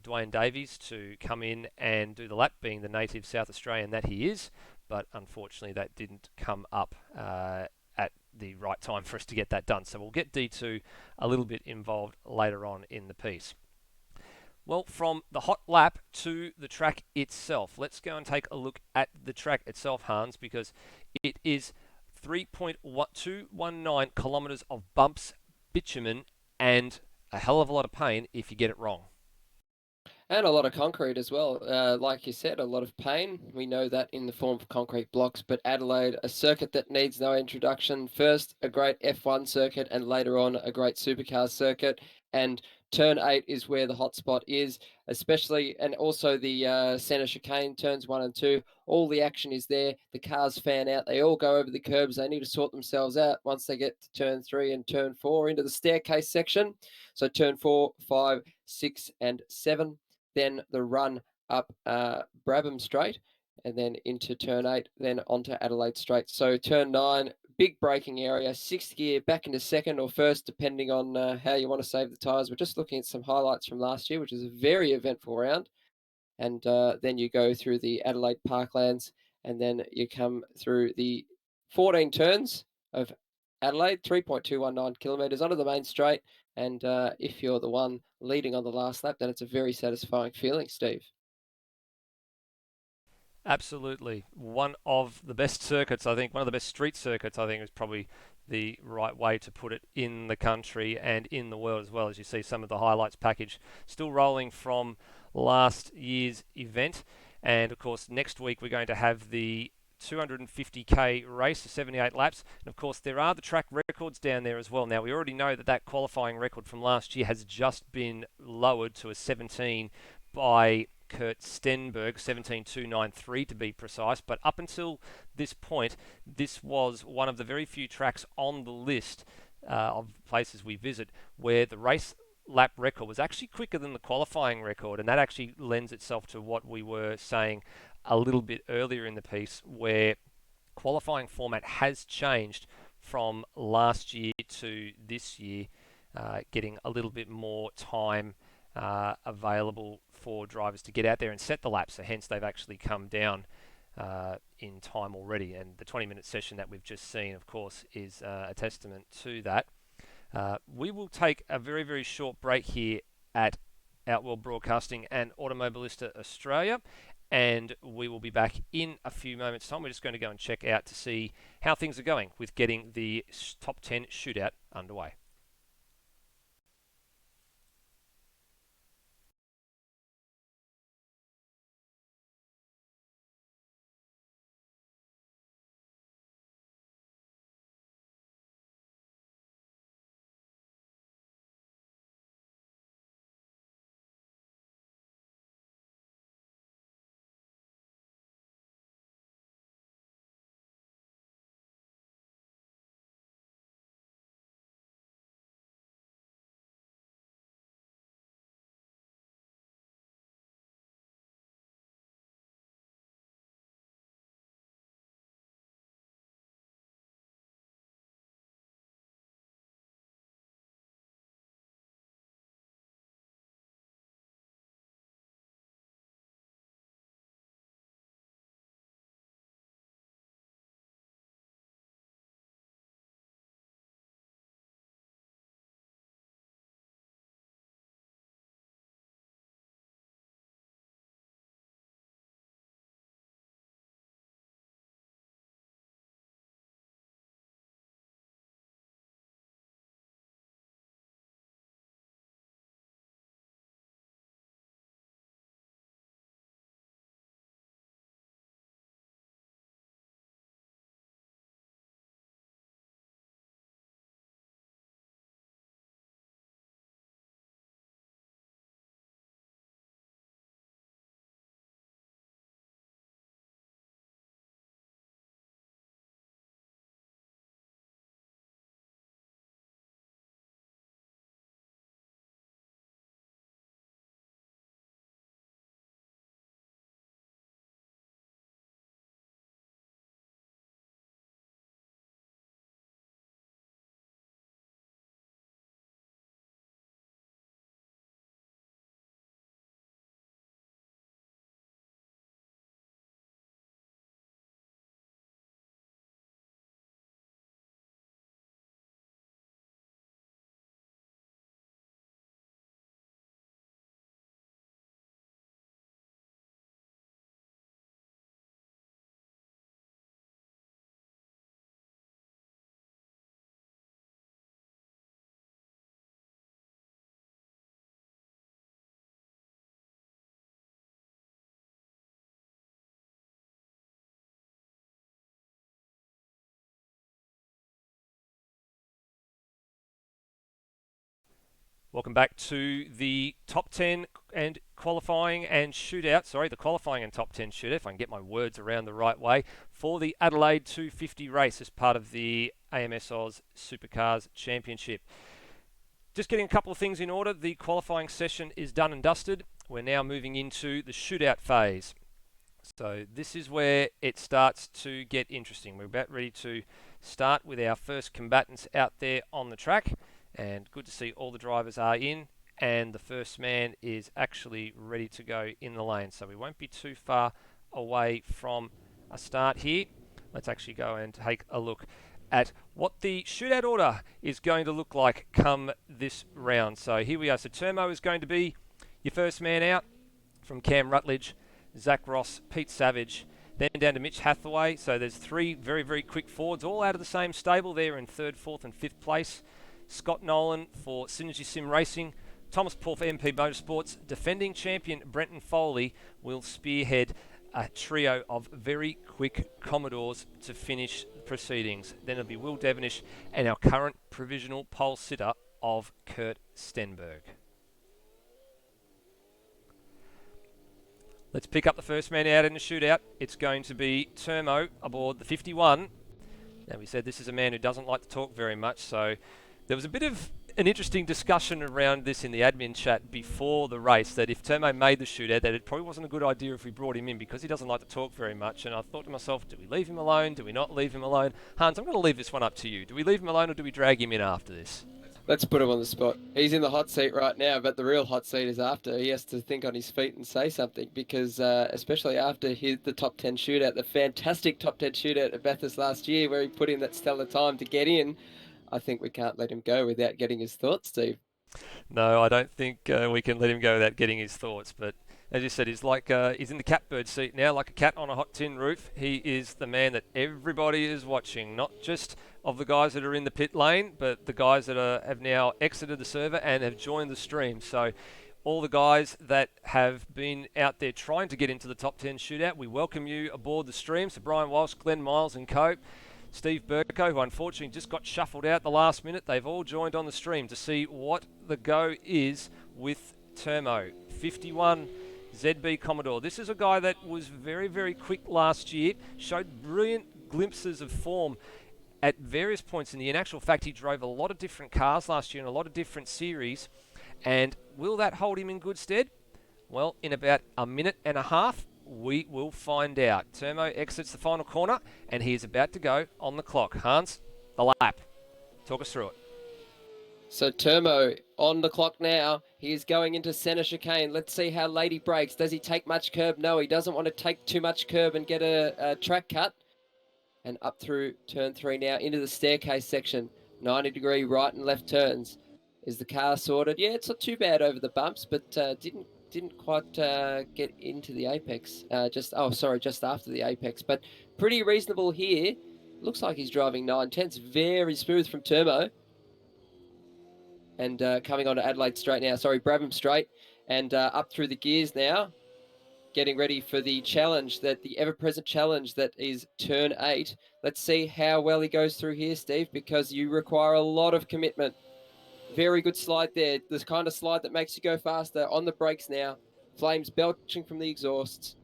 [SPEAKER 2] Dwayne Davies to come in and do the lap, being the native South Australian that he is, but unfortunately that didn't come up at the right time for us to get that done. So we'll get D2 a little bit involved later on in the piece. Well, from the hot lap to the track itself, let's go and take a look at the track itself, Hans, because it is 3.219 kilometres of bumps, bitumen, and a hell of a lot of pain if you get it wrong.
[SPEAKER 4] And a lot of concrete as well. Like you said, a lot of pain. We know that in the form of concrete blocks, but Adelaide, a circuit that needs no introduction. First, a great F1 circuit, and later on, a great supercar circuit. And turn 8 is where the hot spot is, especially, and also the centre chicane, turns 1 and 2. All the action is there. The cars fan out. They all go over the curbs. They need to sort themselves out once they get to turn 3 and turn 4 into the staircase section. So turn 4, 5, 6, and 7. Then the run up Brabham Straight, and then into turn 8, then onto Adelaide Straight. So turn 9, big braking area, 6th gear, back into 2nd or 1st, depending on how you want to save the tyres. We're just looking at some highlights from last year, which is a very eventful round. And then you go through the Adelaide Parklands, and then you come through the 14 turns of Adelaide, 3.219 kilometres onto the main straight. And if you're the one leading on the last lap, then it's a very satisfying feeling, Steve.
[SPEAKER 2] Absolutely. One of the best circuits, I think, one of the best street circuits, I think, is probably the right way to put it in the country and in the world as well. As you see, some of the highlights package still rolling from last year's event. And of course, next week we're going to have the 250k race, 78 laps, and of course there are the track records down there as well. Now we already know that qualifying record from last year has just been lowered to a 17 by Kurt Stenberg, 17.293 to be precise, but up until this point this was one of the very few tracks on the list of places we visit where the race lap record was actually quicker than the qualifying record, and that actually lends itself to what we were saying a little bit earlier in the piece, where qualifying format has changed from last year to this year, getting a little bit more time available for drivers to get out there and set the laps, so hence they've actually come down in time already, and the 20-minute session that we've just seen, of course, is a testament to that. We will take a very, very short break here at Outworld Broadcasting and Automobilista Australia, and we will be back in a few moments' time. We're just going to go and check out to see how things are going with getting the top 10 shootout underway. Welcome back to the top 10 and qualifying and shootout. Sorry, the qualifying and top 10 shootout, if I can get my words around the right way, for the Adelaide 250 race as part of the AMS Oz Supercars Championship. Just getting a couple of things in order. The qualifying session is done and dusted. We're now moving into the shootout phase. So this is where it starts to get interesting. We're about ready to start with our first combatants out there on the track. And good to see all the drivers are in, and the first man is actually ready to go in the lane. So we won't be too far away from a start here. Let's actually go and take a look at what the shootout order is going to look like come this round. So here we are. So Termo is going to be your first man out, from Cam Rutledge, Zach Ross, Pete Savage, then down to Mitch Hathaway. So there's three very, very quick forwards, all out of the same stable there in 3rd, 4th and 5th place. Scott Nolan for Synergy Sim Racing, Thomas Paul for MP Motorsports, defending champion Brenton Foley will spearhead a trio of very quick Commodores to finish the proceedings. Then it'll be Will Devenish and our current provisional pole sitter of Kurt Stenberg. Let's pick up the first man out in the shootout. It's going to be Termo aboard the 51. Now, we said this is a man who doesn't like to talk very much, so there was a bit of an interesting discussion around this in the admin chat before the race, that if Termo made the shootout, that it probably wasn't a good idea if we brought him in because he doesn't like to talk very much. And I thought to myself, do we leave him alone? Do we not leave him alone? Hans, I'm going to leave this one up to you. Do we leave him alone or do we drag him in after this?
[SPEAKER 4] Let's put him on the spot. He's in the hot seat right now, but the real hot seat is after. He has to think on his feet and say something because, especially after the top 10 shootout, the fantastic top 10 shootout at Bathurst last year where he put in that stellar time to get in, I think we can't let him go without getting his thoughts, Steve.
[SPEAKER 2] No, I don't think we can let him go without getting his thoughts. But as you said, he's like he's in the catbird seat now, like a cat on a hot tin roof. He is the man that everybody is watching, not just of the guys that are in the pit lane, but the guys that have now exited the server and have joined the stream. So all the guys that have been out there trying to get into the top 10 shootout, we welcome you aboard the stream. So Brian Walsh, Glenn Miles and Cope, Steve Burko, who unfortunately just got shuffled out the last minute. They've all joined on the stream to see what the go is with Termo. 51 ZB Commodore. This is a guy that was very, very quick last year, showed brilliant glimpses of form at various points in the year. In actual fact, he drove a lot of different cars last year in a lot of different series. And will that hold him in good stead? Well, in about a minute and a half, we will find out. Termo exits the final corner, and he is about to go on the clock. Hans, the lap. Talk us through it.
[SPEAKER 4] So Termo on the clock now. He is going into centre chicane. Let's see how late he brakes. Does he take much curb? No, he doesn't want to take too much curb and get a track cut. And up through turn 3 now into the staircase section. 90-degree right and left turns. Is the car sorted? Yeah, it's not too bad over the bumps, but didn't quite get into the apex. Just after the apex, but pretty reasonable here. Looks like he's driving 9/10. Very smooth from Termo. And coming on to Adelaide straight now. Sorry, Brabham straight. And up through the gears now. Getting ready for the challenge, the ever-present challenge that is turn 8. Let's see how well he goes through here, Steve, because you require a lot of commitment. Very good slide there. This kind of slide that makes you go faster. On the brakes now. Flames belching from the exhausts.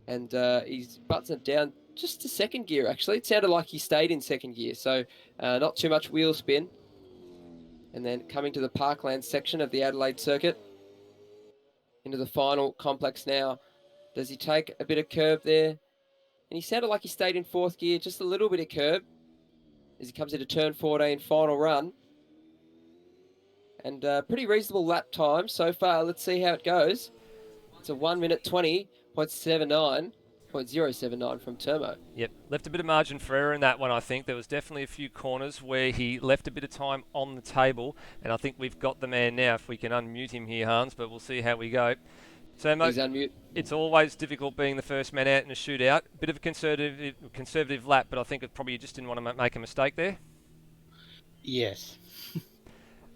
[SPEAKER 4] And he's butting it down just to second gear, actually. It sounded like he stayed in second gear, so not too much wheel spin. And then coming to the parkland section of the Adelaide circuit. Into the final complex now. Does he take a bit of curb there? And he sounded like he stayed in fourth gear, just a little bit of curb. As he comes into turn 14, final run. And pretty reasonable lap time so far. Let's see how it goes. It's a 1 minute 20.79 from Termo.
[SPEAKER 2] Yep, left a bit of margin for error in that one, I think. There was definitely a few corners where he left a bit of time on the table, and I think we've got the man now, if we can unmute him here, Hans, but we'll see how we go. Termo,
[SPEAKER 4] He's unmute.
[SPEAKER 2] It's always difficult being the first man out in a shootout. Bit of a conservative lap, but I think it probably you just didn't want to make a mistake there.
[SPEAKER 6] Yes.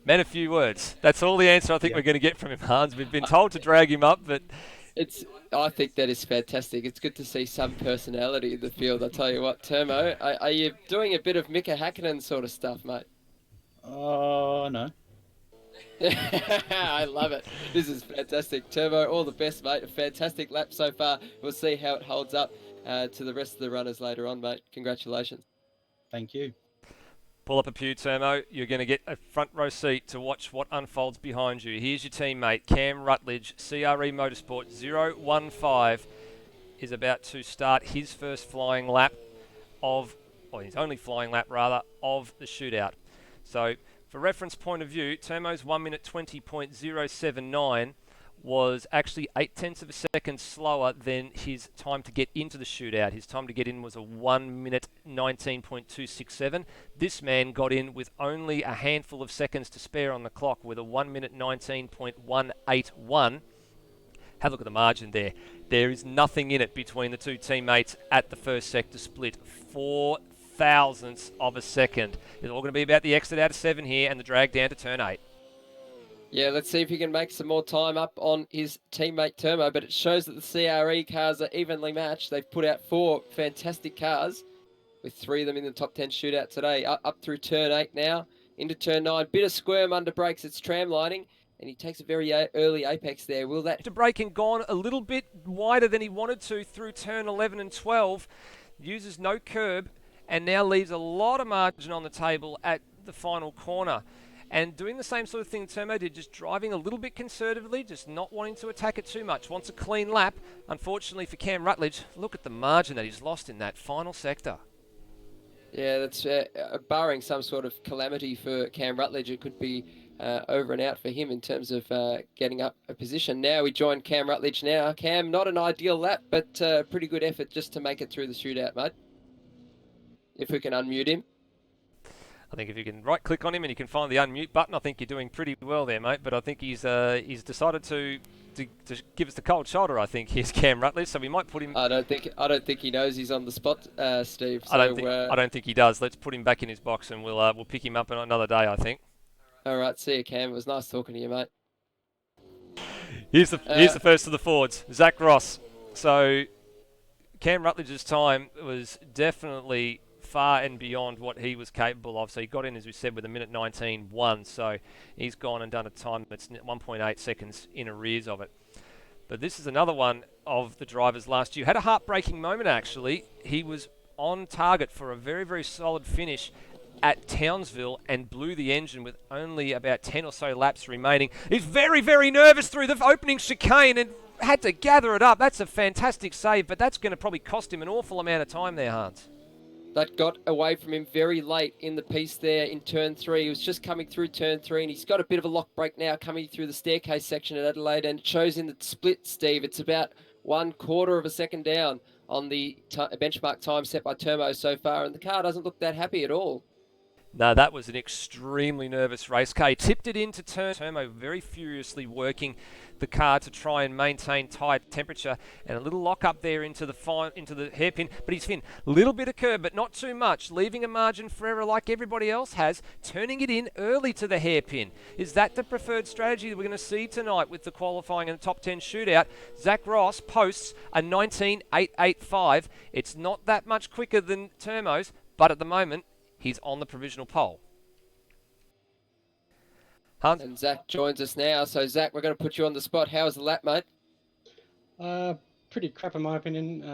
[SPEAKER 2] Man, a few words. That's all the answer I think we're going to get from him, Hans. We've been told to drag him up, but...
[SPEAKER 4] I think that is fantastic. It's good to see some personality in the field. I tell you what, Termo, are you doing a bit of Mika Hakkinen sort of stuff, mate?
[SPEAKER 6] Oh, no.
[SPEAKER 4] I love it. This is fantastic. Termo, all the best, mate. A fantastic lap so far. We'll see how it holds up to the rest of the runners later on, mate. Congratulations.
[SPEAKER 6] Thank you.
[SPEAKER 2] Pull up a pew, Termo. You're going to get a front row seat to watch what unfolds behind you. Here's your teammate, Cam Rutledge, CRE Motorsport 015, is about to start his first flying lap his only flying lap, rather, of the shootout. So, for reference point of view, Termo's 1 minute 20.079 was actually 0.8 of a second slower than his time to get into the shootout. His time to get in was a 1 minute 19.267. This man got in with only a handful of seconds to spare on the clock with a 1 minute 19.181. Have a look at the margin there. There is nothing in it between the two teammates at the first sector split. 4 thousandths of a second. It's all going to be about the exit out of 7 here and the drag down to turn 8.
[SPEAKER 4] Yeah, let's see if he can make some more time up on his teammate Termo, but it shows that the CRE cars are evenly matched. They've put out 4 fantastic cars, with 3 of them in the top 10 shootout today. Up through turn 8 now, into turn 9. Bit of squirm under brakes, it's tramlining, and he takes a very early apex there. Will that...
[SPEAKER 2] To braking gone a little bit wider than he wanted to through turn 11 and 12. Uses no curb, and now leaves a lot of margin on the table at the final corner. And doing the same sort of thing Termo did, just driving a little bit conservatively, just not wanting to attack it too much. Wants a clean lap. Unfortunately for Cam Rutledge, look at the margin that he's lost in that final sector.
[SPEAKER 4] Yeah, that's barring some sort of calamity for Cam Rutledge, it could be over and out for him in terms of getting up a position. Now we join Cam Rutledge now. Cam, not an ideal lap, but pretty good effort just to make it through the shootout, mate. If we can unmute him.
[SPEAKER 2] I think if you can right-click on him and you can find the unmute button, I think you're doing pretty well there, mate. But I think he's decided to give us the cold shoulder. I think here's Cam Rutledge, so we might put him.
[SPEAKER 4] I don't think he knows he's on the spot, Steve. So,
[SPEAKER 2] I don't think he does. Let's put him back in his box, and we'll pick him up on another day, I think.
[SPEAKER 4] All right, see you, Cam. It was nice talking to you, mate.
[SPEAKER 2] Here's the first of the Fords, Zach Ross. So Cam Rutledge's time was definitely far and beyond what he was capable of. So he got in, as we said, with a minute 19.1. So he's gone and done a time that's 1.8 seconds in arrears of it. But this is another one of the drivers last year. Had a heartbreaking moment, actually. He was on target for a very, very solid finish at Townsville and blew the engine with only about 10 or so laps remaining. He's very, very nervous through the opening chicane and had to gather it up. That's a fantastic save, but that's going to probably cost him an awful amount of time there, Hans.
[SPEAKER 4] That got away from him very late in the piece there in turn 3. He was just coming through turn 3, and he's got a bit of a lock brake now coming through the staircase section at Adelaide, and it shows in the split, Steve. It's about 1/4 of a second down on the benchmark time set by Turmo so far, and the car doesn't look that happy at all.
[SPEAKER 2] No, that was an extremely nervous race car. He tipped it into Turmo, very furiously working the car to try and maintain tight temperature, and a little lock up there into the hairpin, but he's fin. Little bit of curb, but not too much, leaving a margin for error like everybody else has, turning it in early to the hairpin. Is that the preferred strategy that we're going to see tonight with the qualifying and the top 10 shootout? Zach Ross posts a 19.885. It's not that much quicker than Turmo's, but at the moment, he's on the provisional pole. Hans?
[SPEAKER 4] And Zach joins us now. So, Zach, we're going to put you on the spot. How was the lap, mate?
[SPEAKER 6] Pretty crap in my opinion.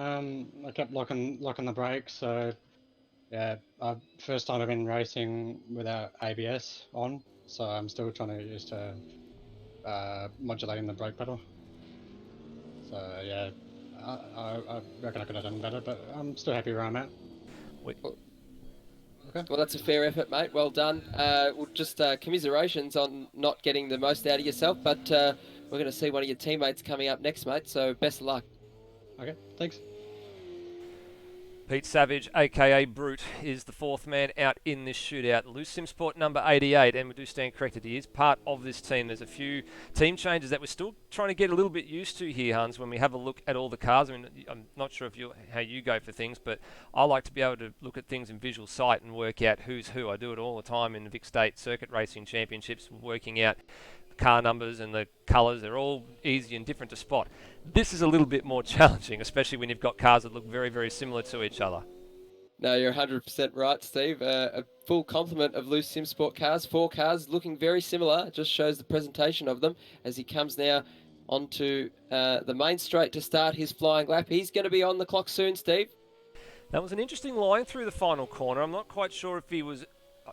[SPEAKER 6] I kept locking the brakes. So, yeah, first time I've been racing without ABS on. So I'm still trying to get used to modulating the brake pedal. So, yeah, I reckon I could have done better, but I'm still happy where I'm at. Okay.
[SPEAKER 4] Well, that's a fair effort, mate. Well done. We'll just commiserations on not getting the most out of yourself, but we're going to see one of your teammates coming up next, mate, so best of luck.
[SPEAKER 6] Okay, thanks.
[SPEAKER 2] Pete Savage, a.k.a. Brute, is the fourth man out in this shootout. Loose Simsport number 88, and we do stand corrected, he is part of this team. There's a few team changes that we're still trying to get a little bit used to here, Hans, when we have a look at all the cars. I mean, I'm not sure how you go for things, but I like to be able to look at things in visual sight and work out who's who. I do it all the time in the Vic State Circuit Racing Championships, working out car numbers and the colours. They're all easy and different to spot. This is a little bit more challenging, especially when you've got cars that look very, very similar to each other.
[SPEAKER 4] No, you're 100% right, Steve. A full complement of loose sim sport cars. 4 cars looking very similar. It just shows the presentation of them as he comes now onto the main straight to start his flying lap. He's going to be on the clock soon, Steve.
[SPEAKER 2] That was an interesting line through the final corner. I'm not quite sure if he was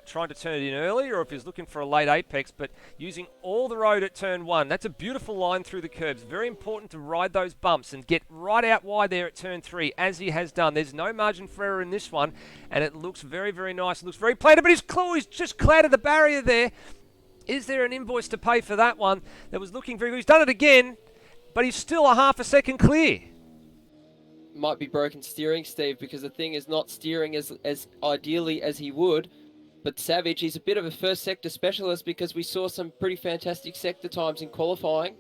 [SPEAKER 2] trying to turn it in early or if he's looking for a late apex, but using all the road at turn 1. That's a beautiful line through the curbs. Very important to ride those bumps and get right out wide there at turn 3, as he has done. There's no margin for error in this one, and it looks very, very nice. It looks very planted, but he's just clouded the barrier there. Is there an invoice to pay for that one? That was looking very good. He's done it again, but he's still a half a second clear.
[SPEAKER 4] Might be broken steering, Steve, because the thing is not steering as ideally as he would. But Savage, he's a bit of a first sector specialist because we saw some pretty fantastic sector times in qualifying.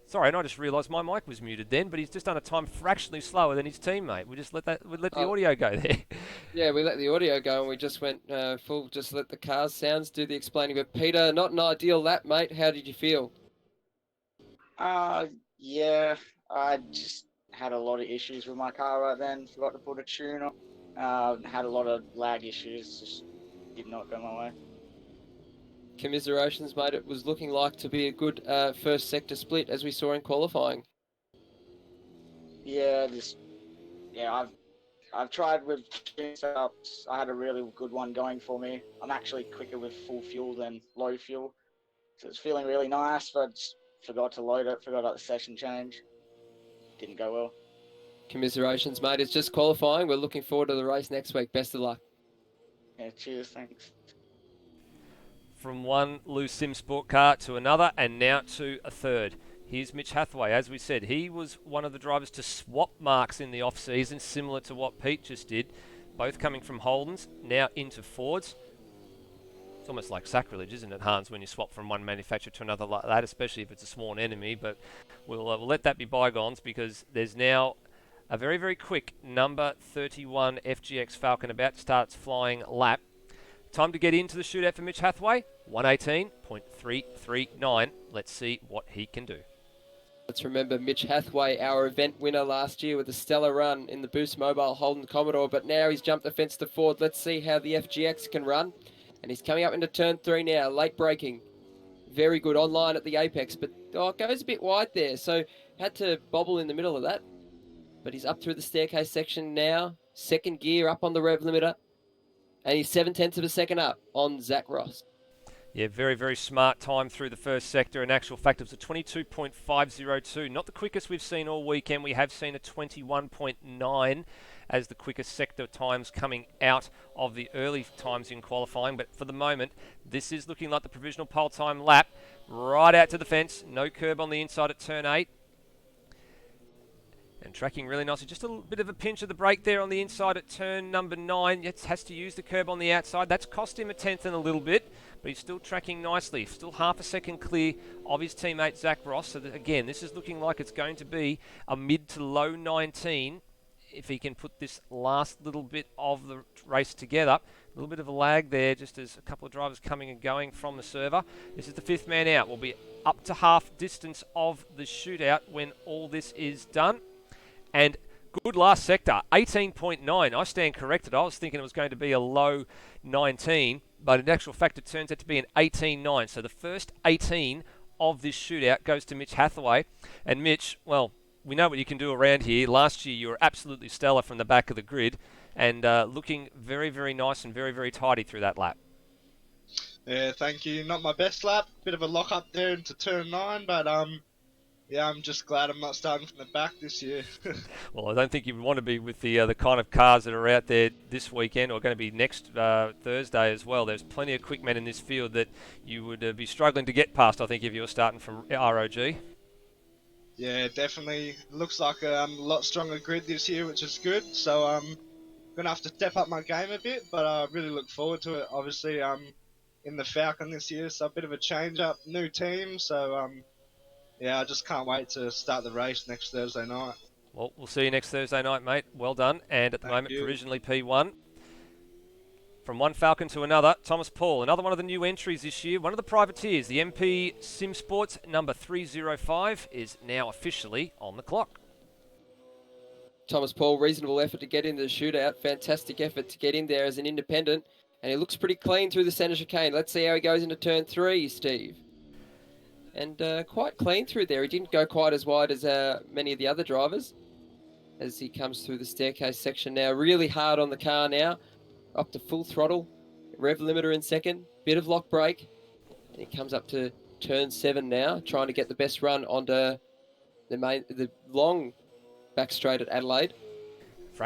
[SPEAKER 2] Sorry, and I just realised my mic was muted then, but he's just done a time fractionally slower than his teammate. We let the audio go there.
[SPEAKER 4] Yeah, we let the audio go and we just went full, just let the car's sounds do the explaining. But Peter, not an ideal lap, mate. How did you feel?
[SPEAKER 7] Yeah, I just had a lot of issues with my car right then. Forgot to put a tune on. Had a lot of lag issues. Just did not go my way.
[SPEAKER 4] Commiserations, mate. It was looking like to be a good first sector split as we saw in qualifying.
[SPEAKER 7] Yeah, I've tried with tune setups. I had a really good one going for me. I'm actually quicker with full fuel than low fuel, so it's feeling really nice. But just forgot to load it. Forgot about the session change. Didn't go well.
[SPEAKER 4] Commiserations, mate. It's just qualifying. We're looking forward to the race next week. Best of luck.
[SPEAKER 7] Yeah, cheers. Thanks.
[SPEAKER 2] From one loose sim sport car to another, and now to a third. Here's Mitch Hathaway. As we said, he was one of the drivers to swap marks in the off-season, similar to what Pete just did. Both coming from Holdens, now into Fords. It's almost like sacrilege, isn't it, Hans, when you swap from one manufacturer to another like that, especially if it's a sworn enemy. But we'll let that be bygones, because there's now a very, very quick number 31 FGX Falcon about to start its flying lap. Time to get into the shootout for Mitch Hathaway, 118.339. Let's see what he can do.
[SPEAKER 4] Let's remember Mitch Hathaway, our event winner last year with a stellar run in the Boost Mobile Holden Commodore, but now he's jumped the fence to Ford. Let's see how the FGX can run. And he's coming up into turn 3 now, late braking. Very good online at the apex, but it goes a bit wide there, so had to bobble in the middle of that. But he's up through the staircase section now, second gear up on the rev limiter, and he's 0.7 of a second up on Zach Ross.
[SPEAKER 2] Yeah, very, very smart time through the first sector. In actual fact, it was a 22.502. Not the quickest we've seen all weekend. We have seen a 21.9 as the quickest sector times coming out of the early times in qualifying. But for the moment, this is looking like the provisional pole time lap. Right out to the fence. No curb on the inside at turn 8. And tracking really nicely. Just a little bit of a pinch of the brake there on the inside at turn number 9. It has to use the curb on the outside. That's cost him a tenth and a little bit, but he's still tracking nicely. Still half a second clear of his teammate Zach Ross. So that, again, this is looking like it's going to be a mid to low 19 if he can put this last little bit of the race together. A little bit of a lag there, just as a couple of drivers coming and going from the server. This is the 5th man out. We'll be up to half distance of the shootout when all this is done. And good last sector, 18.9. I stand corrected. I was thinking it was going to be a low 19, but in actual fact it turns out to be an 18.9. So the first 18 of this shootout goes to Mitch Hathaway. And Mitch, well, we know what you can do around here. Last year you were absolutely stellar from the back of the grid, and looking very, very nice and very, very tidy through that lap.
[SPEAKER 8] Yeah, thank you. Not my best lap. Bit of a lock up there into turn 9, but yeah, I'm just glad I'm not starting from the back this year.
[SPEAKER 2] Well, I don't think you would want to be with the kind of cars that are out there this weekend or going to be next Thursday as well. There's plenty of quick men in this field that you would be struggling to get past, I think, if you were starting from ROG.
[SPEAKER 8] Yeah, definitely. Looks like a lot stronger grid this year, which is good. So I'm going to have to step up my game a bit, but I really look forward to it. Obviously, in the Falcon this year, so a bit of a change-up, new team, so yeah, I just can't wait to start the race next Thursday night.
[SPEAKER 2] Well, we'll see you next Thursday night, mate. Well done. And at the moment, provisionally P1. From one Falcon to another, Thomas Paul, another one of the new entries this year, one of the privateers. The MP Sim Sports number 305 is now officially on the clock.
[SPEAKER 4] Thomas Paul, reasonable effort to get into the shootout. Fantastic effort to get in there as an independent. And he looks pretty clean through the centre chicane. Let's see how he goes into turn 3, Steve. And quite clean through there. He didn't go quite as wide as many of the other drivers as he comes through the staircase section now. Really hard on the car now. Up to full throttle. Rev limiter in second. Bit of lock brake. And he comes up to turn 7 now, trying to get the best run onto the long back straight at Adelaide.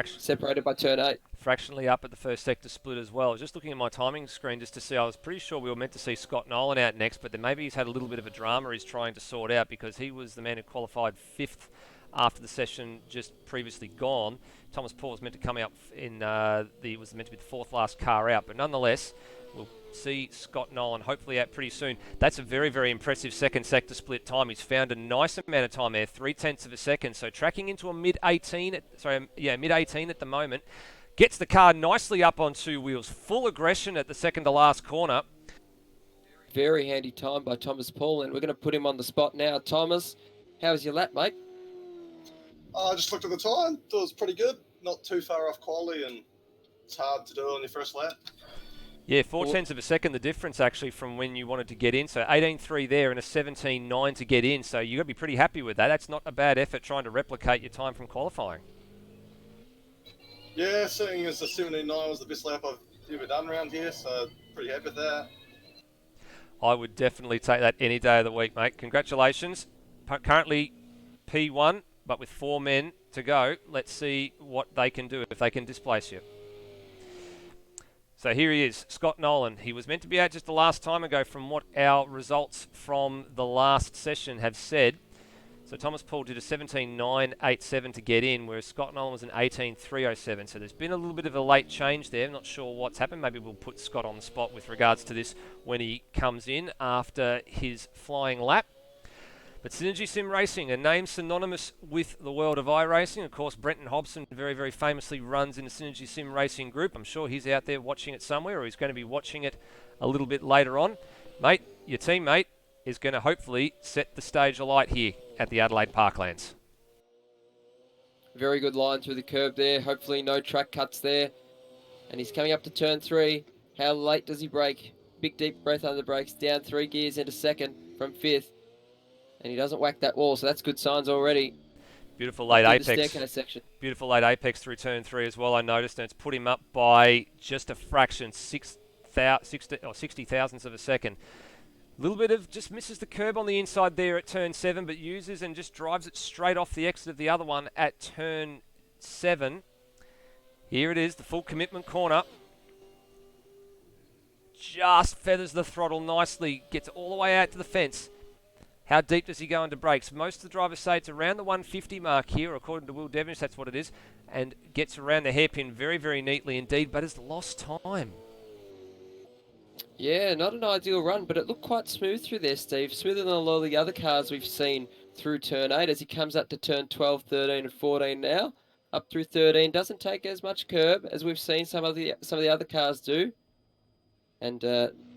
[SPEAKER 4] Separated by turn 8.
[SPEAKER 2] Fractionally up at the first sector split as well. I was just looking at my timing screen just to see. I was pretty sure we were meant to see Scott Nolan out next, but then maybe he's had a little bit of a drama he's trying to sort out, because he was the man who qualified 5th after the session just previously gone. Thomas Paul was meant to come out in was meant to be the 4th last car out, but nonetheless, we'll see Scott Nolan hopefully out pretty soon. That's a very, very impressive second sector split time. He's found a nice amount of time there, 0.3 of a second. So tracking into a mid-18 at the moment. Gets the car nicely up on 2 wheels. Full aggression at the second to last corner.
[SPEAKER 4] Very handy time by Thomas Paul, and we're going to put him on the spot now. Thomas, how was your lap, mate?
[SPEAKER 9] I just looked at the time. Thought it was pretty good. Not too far off quality, and it's hard to do on your first lap.
[SPEAKER 2] Yeah, 0.4 of a second the difference actually from when you wanted to get in. So 18.3 there and a 17.9 to get in. So you've got to be pretty happy with that. That's not a bad effort trying to replicate your time from qualifying.
[SPEAKER 9] Yeah, seeing as the 17.9 was the best lap I've ever done around here, so pretty happy with that.
[SPEAKER 2] I would definitely take that any day of the week, mate. Congratulations. Currently P1, but with 4 men to go. Let's see what they can do if they can displace you. So here he is, Scott Nolan. He was meant to be out just the last time ago from what our results from the last session have said. So Thomas Paul did a 17.987 to get in, whereas Scott Nolan was an 18.307. So there's been a little bit of a late change there. I'm not sure what's happened. Maybe we'll put Scott on the spot with regards to this when he comes in after his flying lap. But Synergy Sim Racing, a name synonymous with the world of iRacing. Of course, Brenton Hobson very, very famously runs in the Synergy Sim Racing group. I'm sure he's out there watching it somewhere, or he's going to be watching it a little bit later on. Mate, your teammate is going to hopefully set the stage alight here at the Adelaide Parklands.
[SPEAKER 4] Very good line through the curb there. Hopefully no track cuts there. And he's coming up to turn 3. How late does he brake? Big deep breath under the brakes. Down 3 gears into second from 5th. And he doesn't whack that wall, so that's good signs already.
[SPEAKER 2] Beautiful late apex.
[SPEAKER 4] Section.
[SPEAKER 2] Beautiful late apex through turn 3 as well, I noticed, and it's put him up by just a fraction, 60 thousandths of a second. A little bit of just misses the curb on the inside there at turn 7, but uses and just drives it straight off the exit of the other one at turn 7. Here it is, the full commitment corner. Just feathers the throttle nicely, gets all the way out to the fence. How deep does he go into brakes? Most of the drivers say it's around the 150 mark here, according to Will Devonish, that's what it is, and gets around the hairpin very, very neatly indeed, but has lost time.
[SPEAKER 4] Yeah, not an ideal run, but it looked quite smooth through there, Steve. Smoother than a lot of the other cars we've seen through turn 8 as he comes up to turn 12, 13 and 14 now. Up through 13, doesn't take as much curb as we've seen some of the other cars do. And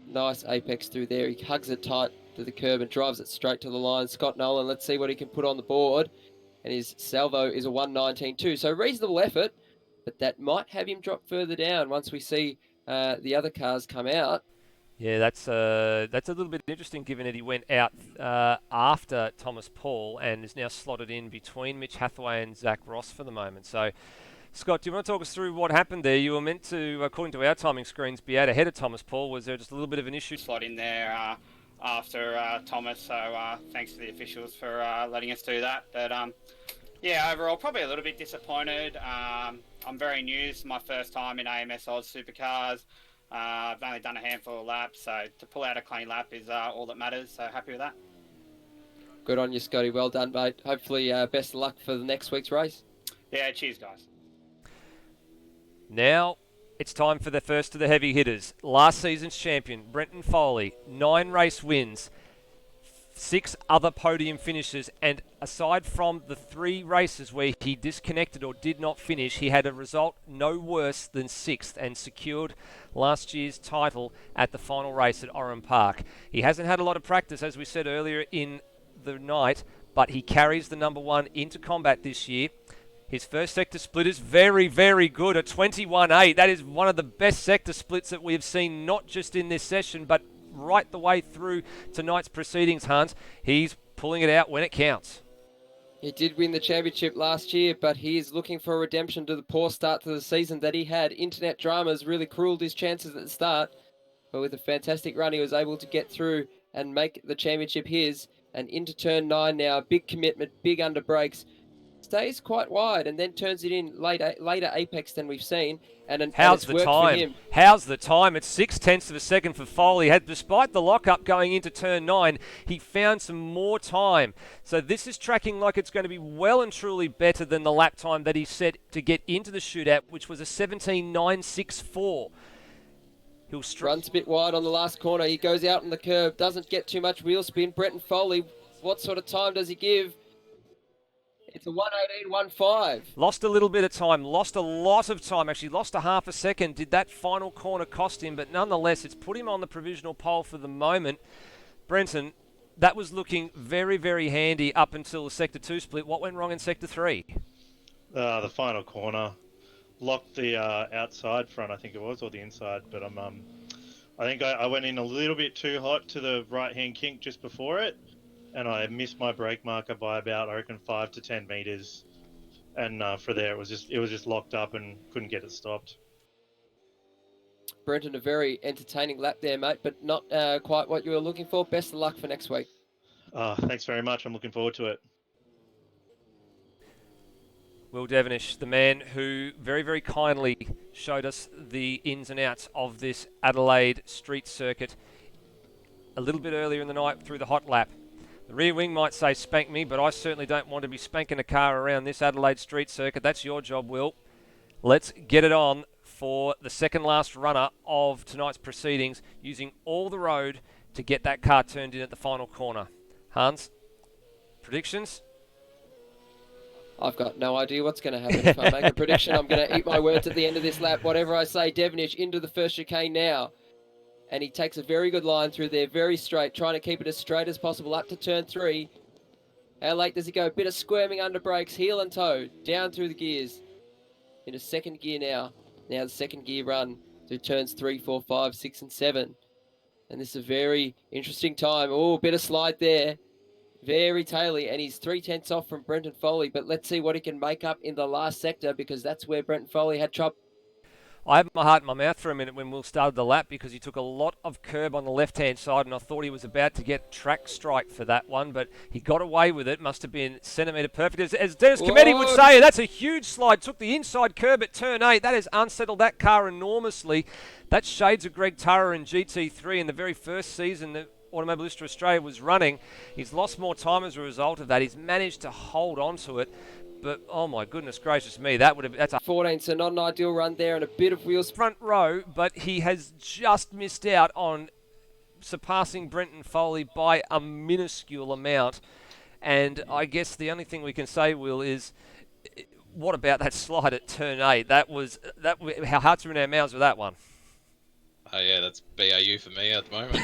[SPEAKER 4] nice apex through there. He hugs it tight to the curb and drives it straight to the line. Scott Nolan, let's see what he can put on the board. And his salvo is a 119.2. So reasonable effort, but that might have him drop further down once we see the other cars come out.
[SPEAKER 2] Yeah, that's a little bit interesting given that he went out after Thomas Paul and is now slotted in between Mitch Hathaway and Zach Ross for the moment. So, Scott, do you want to talk us through what happened there? You were meant to, according to our timing screens, be out ahead of Thomas Paul. Was there just a little bit of an issue?
[SPEAKER 10] Slot in there after Thomas, so thanks to the officials for letting us do that. But yeah, overall, probably a little bit disappointed. I'm very new. This is my first time in AMS Oz Supercars. I've only done a handful of laps, so to pull out a clean lap is all that matters, so happy with that.
[SPEAKER 4] Good on you, Scotty. Well done, mate. Hopefully best of luck for the next week's race.
[SPEAKER 10] Yeah, cheers, guys.
[SPEAKER 2] Now it's time for the first of the heavy hitters. Last season's champion, Brenton Foley, 9 race wins, 6 other podium finishes, and aside from the 3 races where he disconnected or did not finish, he had a result no worse than 6th and secured last year's title at the final race at Oran Park. He hasn't had a lot of practice, as we said earlier in the night, but he carries the number 1 into combat this year. His first sector split is very, very good, a 21.8. That is one of the best sector splits that we have seen, not just in this session, but right the way through tonight's proceedings, Hans. He's pulling it out when it counts.
[SPEAKER 4] He did win the championship last year, but he is looking for a redemption to the poor start to the season that he had. Internet dramas really cruelled his chances at the start, but with a fantastic run, he was able to get through and make the championship his. And into turn 9 now, big commitment, big under brakes. Stays quite wide and then turns it in later apex than we've seen.
[SPEAKER 2] How's the time? How's the time? It's 0.6 of a second for Foley. Despite the lockup going into turn 9, he found some more time. So this is tracking like it's going to be well and truly better than the lap time that he set to get into the shootout, which was a 17.964.
[SPEAKER 4] Runs a bit wide on the last corner. He goes out on the curb, doesn't get too much wheel spin. Brenton Foley, what sort of time does he give? It's a 1:18.15.
[SPEAKER 2] Lost a little bit of time, lost a lot of time, actually lost a half a second. Did that final corner cost him? But nonetheless, it's put him on the provisional pole for the moment. Brenton, that was looking very, very handy up until the Sector 2 split. What went wrong in Sector 3?
[SPEAKER 11] the final corner, locked the outside front, I think it was, or the inside. But I think I went in a little bit too hot to the right-hand kink just before it, and I missed my brake marker by about, I reckon, 5 to 10 meters. And for there, it was just locked up and couldn't get it stopped.
[SPEAKER 4] Brenton, a very entertaining lap there, mate, but not quite what you were looking for. Best of luck for next week.
[SPEAKER 11] Thanks very much. I'm looking forward to it.
[SPEAKER 2] Will Devenish, the man who very, very kindly showed us the ins and outs of this Adelaide street circuit a little bit earlier in the night through the hot lap. The rear wing might say spank me, but I certainly don't want to be spanking a car around this Adelaide street circuit. That's your job, Will. Let's get it on for the second last runner of tonight's proceedings, using all the road to get that car turned in at the final corner. Hans, predictions?
[SPEAKER 4] I've got no idea what's going to happen. If I make a prediction, I'm going to eat my words at the end of this lap. Whatever I say, Devenish into the first chicane now. And he takes a very good line through there, very straight, trying to keep it as straight as possible up to turn 3. How late does he go? A bit of squirming under brakes, heel and toe, down through the gears. Into second gear now. Now the second gear run through turns 3, 4, 5, 6, and 7. And this is a very interesting time. Oh, a bit of slide there. Very taily, and he's 3/10 off from Brenton Foley, but let's see what he can make up in the last sector, because that's where Brenton Foley had trouble.
[SPEAKER 2] I had my heart in my mouth for a minute when Will started the lap, because he took a lot of curb on the left-hand side, and I thought he was about to get track strike for that one, but he got away with it. Must have been centimetre perfect. As Dennis Cometti would say, that's a huge slide. Took the inside curb at turn 8. That has unsettled that car enormously. That's shades of Greg Turrer in GT3 in the very first season that Automobilista Australia was running. He's lost more time as a result of that. He's managed to hold on to it. But, oh my goodness gracious me, that's a
[SPEAKER 4] 14, so not an ideal run there, and a bit of wheels
[SPEAKER 2] front row, but he has just missed out on surpassing Brenton Foley by a minuscule amount. And I guess the only thing we can say, Will, is what about that slide at turn 8? Our hearts are in our mouths with that one.
[SPEAKER 5] Oh yeah, that's BAU for me at the moment.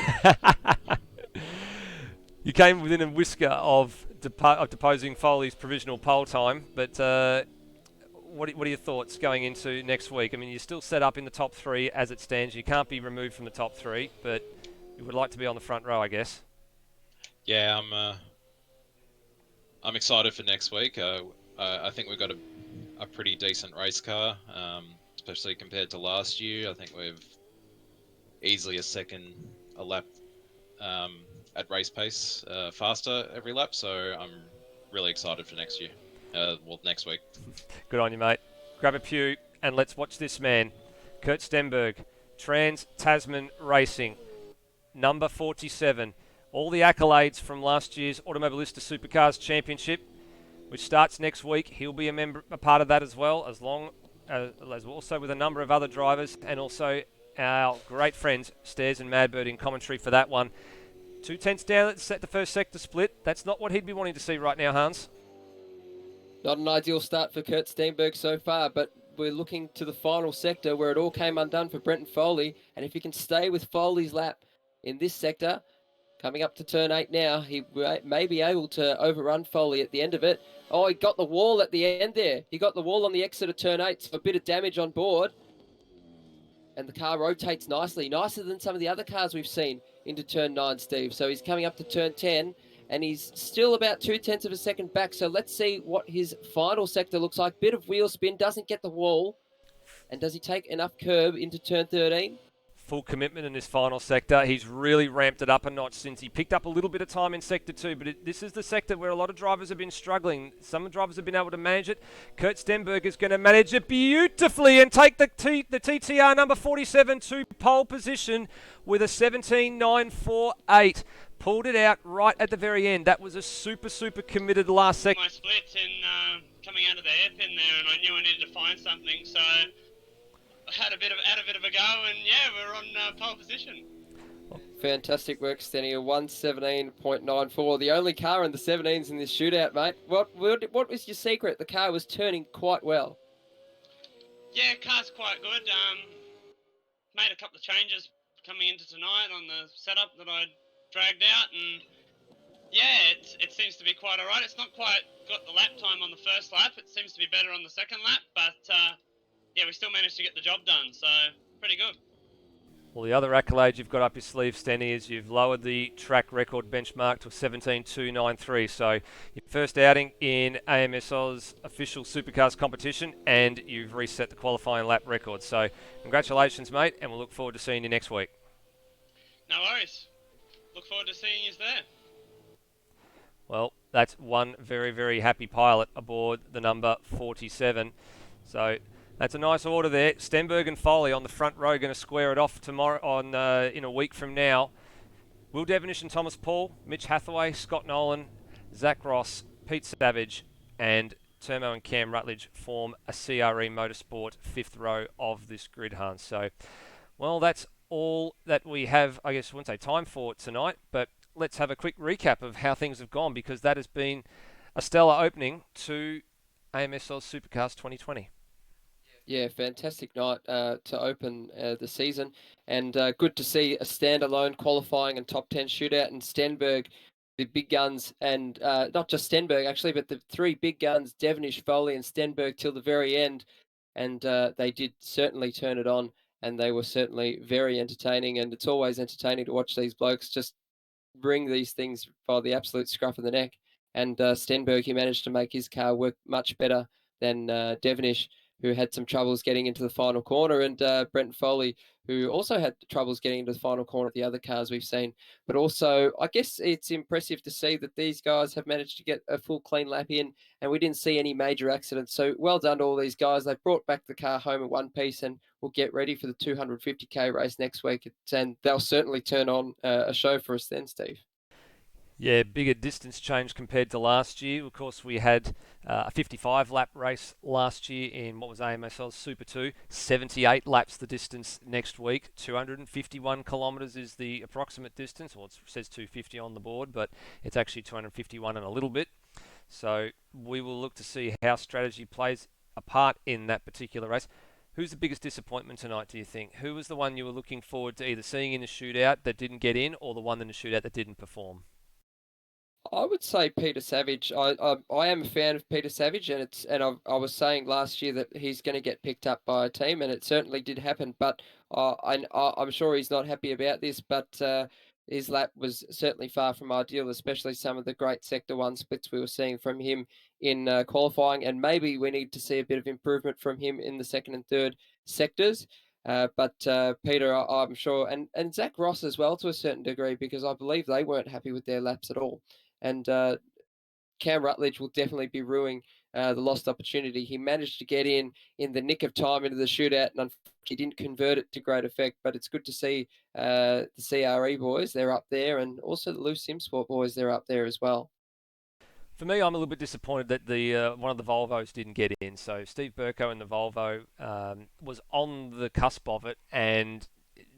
[SPEAKER 2] You came within a whisker of deposing Foley's provisional pole time, but what are your thoughts going into next week? I mean, you're still set up in the top 3 as it stands. You can't be removed from the top 3, but you would like to be on the front row, I guess.
[SPEAKER 5] Yeah, I'm excited for next week. I think we've got a pretty decent race car, especially compared to last year. I think we've easily a lap at race pace, faster every lap. So I'm really excited for next year. Next week.
[SPEAKER 2] Good on you, mate. Grab a pew and let's watch this man, Kurt Stenberg, Trans-Tasman Racing, number 47. All the accolades from last year's Automobilista Supercars Championship, which starts next week. He'll be a part of that as well, as also with a number of other drivers, and also our great friends Stairs and Madbird in commentary for that one. 2/10 down at the first sector split. That's not what he'd be wanting to see right now, Hans.
[SPEAKER 4] Not an ideal start for Kurt Steenberg so far, but we're looking to the final sector where it all came undone for Brenton Foley. And if he can stay with Foley's lap in this sector, coming up to turn 8 now, he may be able to overrun Foley at the end of it. Oh, he got the wall at the end there. He got the wall on the exit of turn 8, so a bit of damage on board. And the car rotates nicely, nicer than some of the other cars we've seen into turn 9, Steve. So he's coming up to turn 10, and he's still about 0.2 of a second back. So let's see what his final sector looks like. Bit of wheel spin, doesn't get the wall. And does he take enough curb into turn 13?
[SPEAKER 2] Full commitment in this final sector. He's really ramped it up a notch since he picked up a little bit of time in Sector 2, but this is the sector where a lot of drivers have been struggling. Some drivers have been able to manage it. Kurt Stenberg is going to manage it beautifully and take the TTR number 47 to pole position with a 17.948. Pulled it out right at the very end. That was a super committed last sector.
[SPEAKER 12] My splits and coming out of the hairpin there, and I knew I needed to find something, so had a bit of a go, and yeah, we're on pole position.
[SPEAKER 4] Fantastic work, Stenny. A 1:17.94. The only car in the 17s in this shootout, mate. What was your secret? The car was turning quite well.
[SPEAKER 12] Yeah, car's quite good. Made a couple of changes coming into tonight on the setup that I dragged out, and Yeah, it seems to be quite alright. It's not quite got the lap time on the first lap. It seems to be better on the second lap, but yeah, we still managed to get the job done, so pretty good.
[SPEAKER 2] Well, the other accolade you've got up your sleeve, Stenny, is you've lowered the track record benchmark to 17.293. So your first outing in AMS Oz official Supercars competition, and you've reset the qualifying lap record. So congratulations, mate, and we'll look forward to seeing you next week.
[SPEAKER 12] No worries. Look forward to seeing you there.
[SPEAKER 2] Well, that's one very, very happy pilot aboard the number 47. So that's a nice order there. Stenberg and Foley on the front row going to square it off tomorrow in a week from now. Will Devonish and Thomas Paul, Mitch Hathaway, Scott Nolan, Zach Ross, Pete Savage, and Termo and Cam Rutledge form a CRE Motorsport fifth row of this grid, Hans. So, well, that's all that we have, I guess I wouldn't say time for tonight, but let's have a quick recap of how things have gone, because that has been a stellar opening to AMS Oz Supercars 2020.
[SPEAKER 4] Yeah, fantastic night to open the season, and good to see a standalone qualifying and top 10 shootout, and Stenberg, the big guns, and not just Stenberg actually, but the three big guns, Devonish, Foley and Stenberg till the very end, and they did certainly turn it on, and they were certainly very entertaining, and it's always entertaining to watch these blokes just bring these things by the absolute scruff of the neck. And Stenberg, he managed to make his car work much better than Devonish, who had some troubles getting into the final corner, and Brenton Foley, who also had troubles getting into the final corner of the other cars we've seen. But also, I guess it's impressive to see that these guys have managed to get a full clean lap in, and we didn't see any major accidents. So well done to all these guys. They've brought back the car home in one piece, and we'll get ready for the 250k race next week. And they'll certainly turn on a show for us then, Steve.
[SPEAKER 2] Yeah, bigger distance change compared to last year. Of course, we had a 55-lap race last year in what was AMSL's Super 2. 78 laps the distance next week. 251 kilometres is the approximate distance. Well, it says 250 on the board, but it's actually 251 and a little bit. So we will look to see how strategy plays a part in that particular race. Who's the biggest disappointment tonight, do you think? Who was the one you were looking forward to either seeing in the shootout that didn't get in, or the one in the shootout that didn't perform?
[SPEAKER 4] I would say Peter Savage. I am a fan of Peter Savage, and I was saying last year that he's going to get picked up by a team, and it certainly did happen. But I'm sure he's not happy about this. But his lap was certainly far from ideal, especially some of the great Sector 1 splits we were seeing from him in qualifying, and maybe we need to see a bit of improvement from him in the second and third sectors. But Peter, I'm sure, and Zach Ross as well to a certain degree, because I believe they weren't happy with their laps at all. And Cam Rutledge will definitely be ruining the lost opportunity. He managed to get in the nick of time into the shootout, and unfortunately he didn't convert it to great effect. But it's good to see the CRE boys, they're up there, and also the Loose Simsport boys, they're up there as well.
[SPEAKER 2] For me, I'm a little bit disappointed that the one of the Volvos didn't get in. So Steve Burko in the Volvo was on the cusp of it and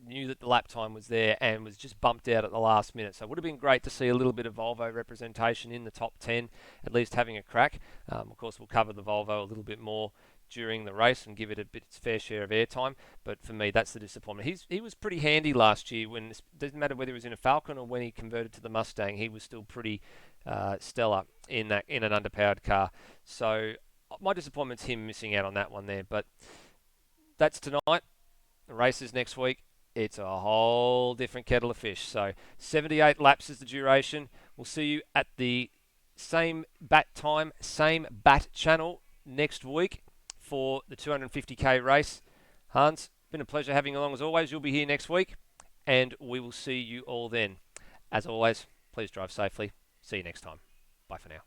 [SPEAKER 2] knew that the lap time was there and was just bumped out at the last minute. So it would have been great to see a little bit of Volvo representation in the top 10, at least having a crack. Of course, we'll cover the Volvo a little bit more during the race and give it its fair share of airtime. But for me, that's the disappointment. He was pretty handy last year. It doesn't matter whether he was in a Falcon or when he converted to the Mustang, he was still pretty stellar in an underpowered car. So my disappointment's him missing out on that one there. But that's tonight. The race is next week. It's a whole different kettle of fish. So 78 laps is the duration. We'll see you at the same bat time, same bat channel next week for the 250k race. Hans, been a pleasure having you along as always. You'll be here next week, and we will see you all then. As always, please drive safely. See you next time. Bye for now.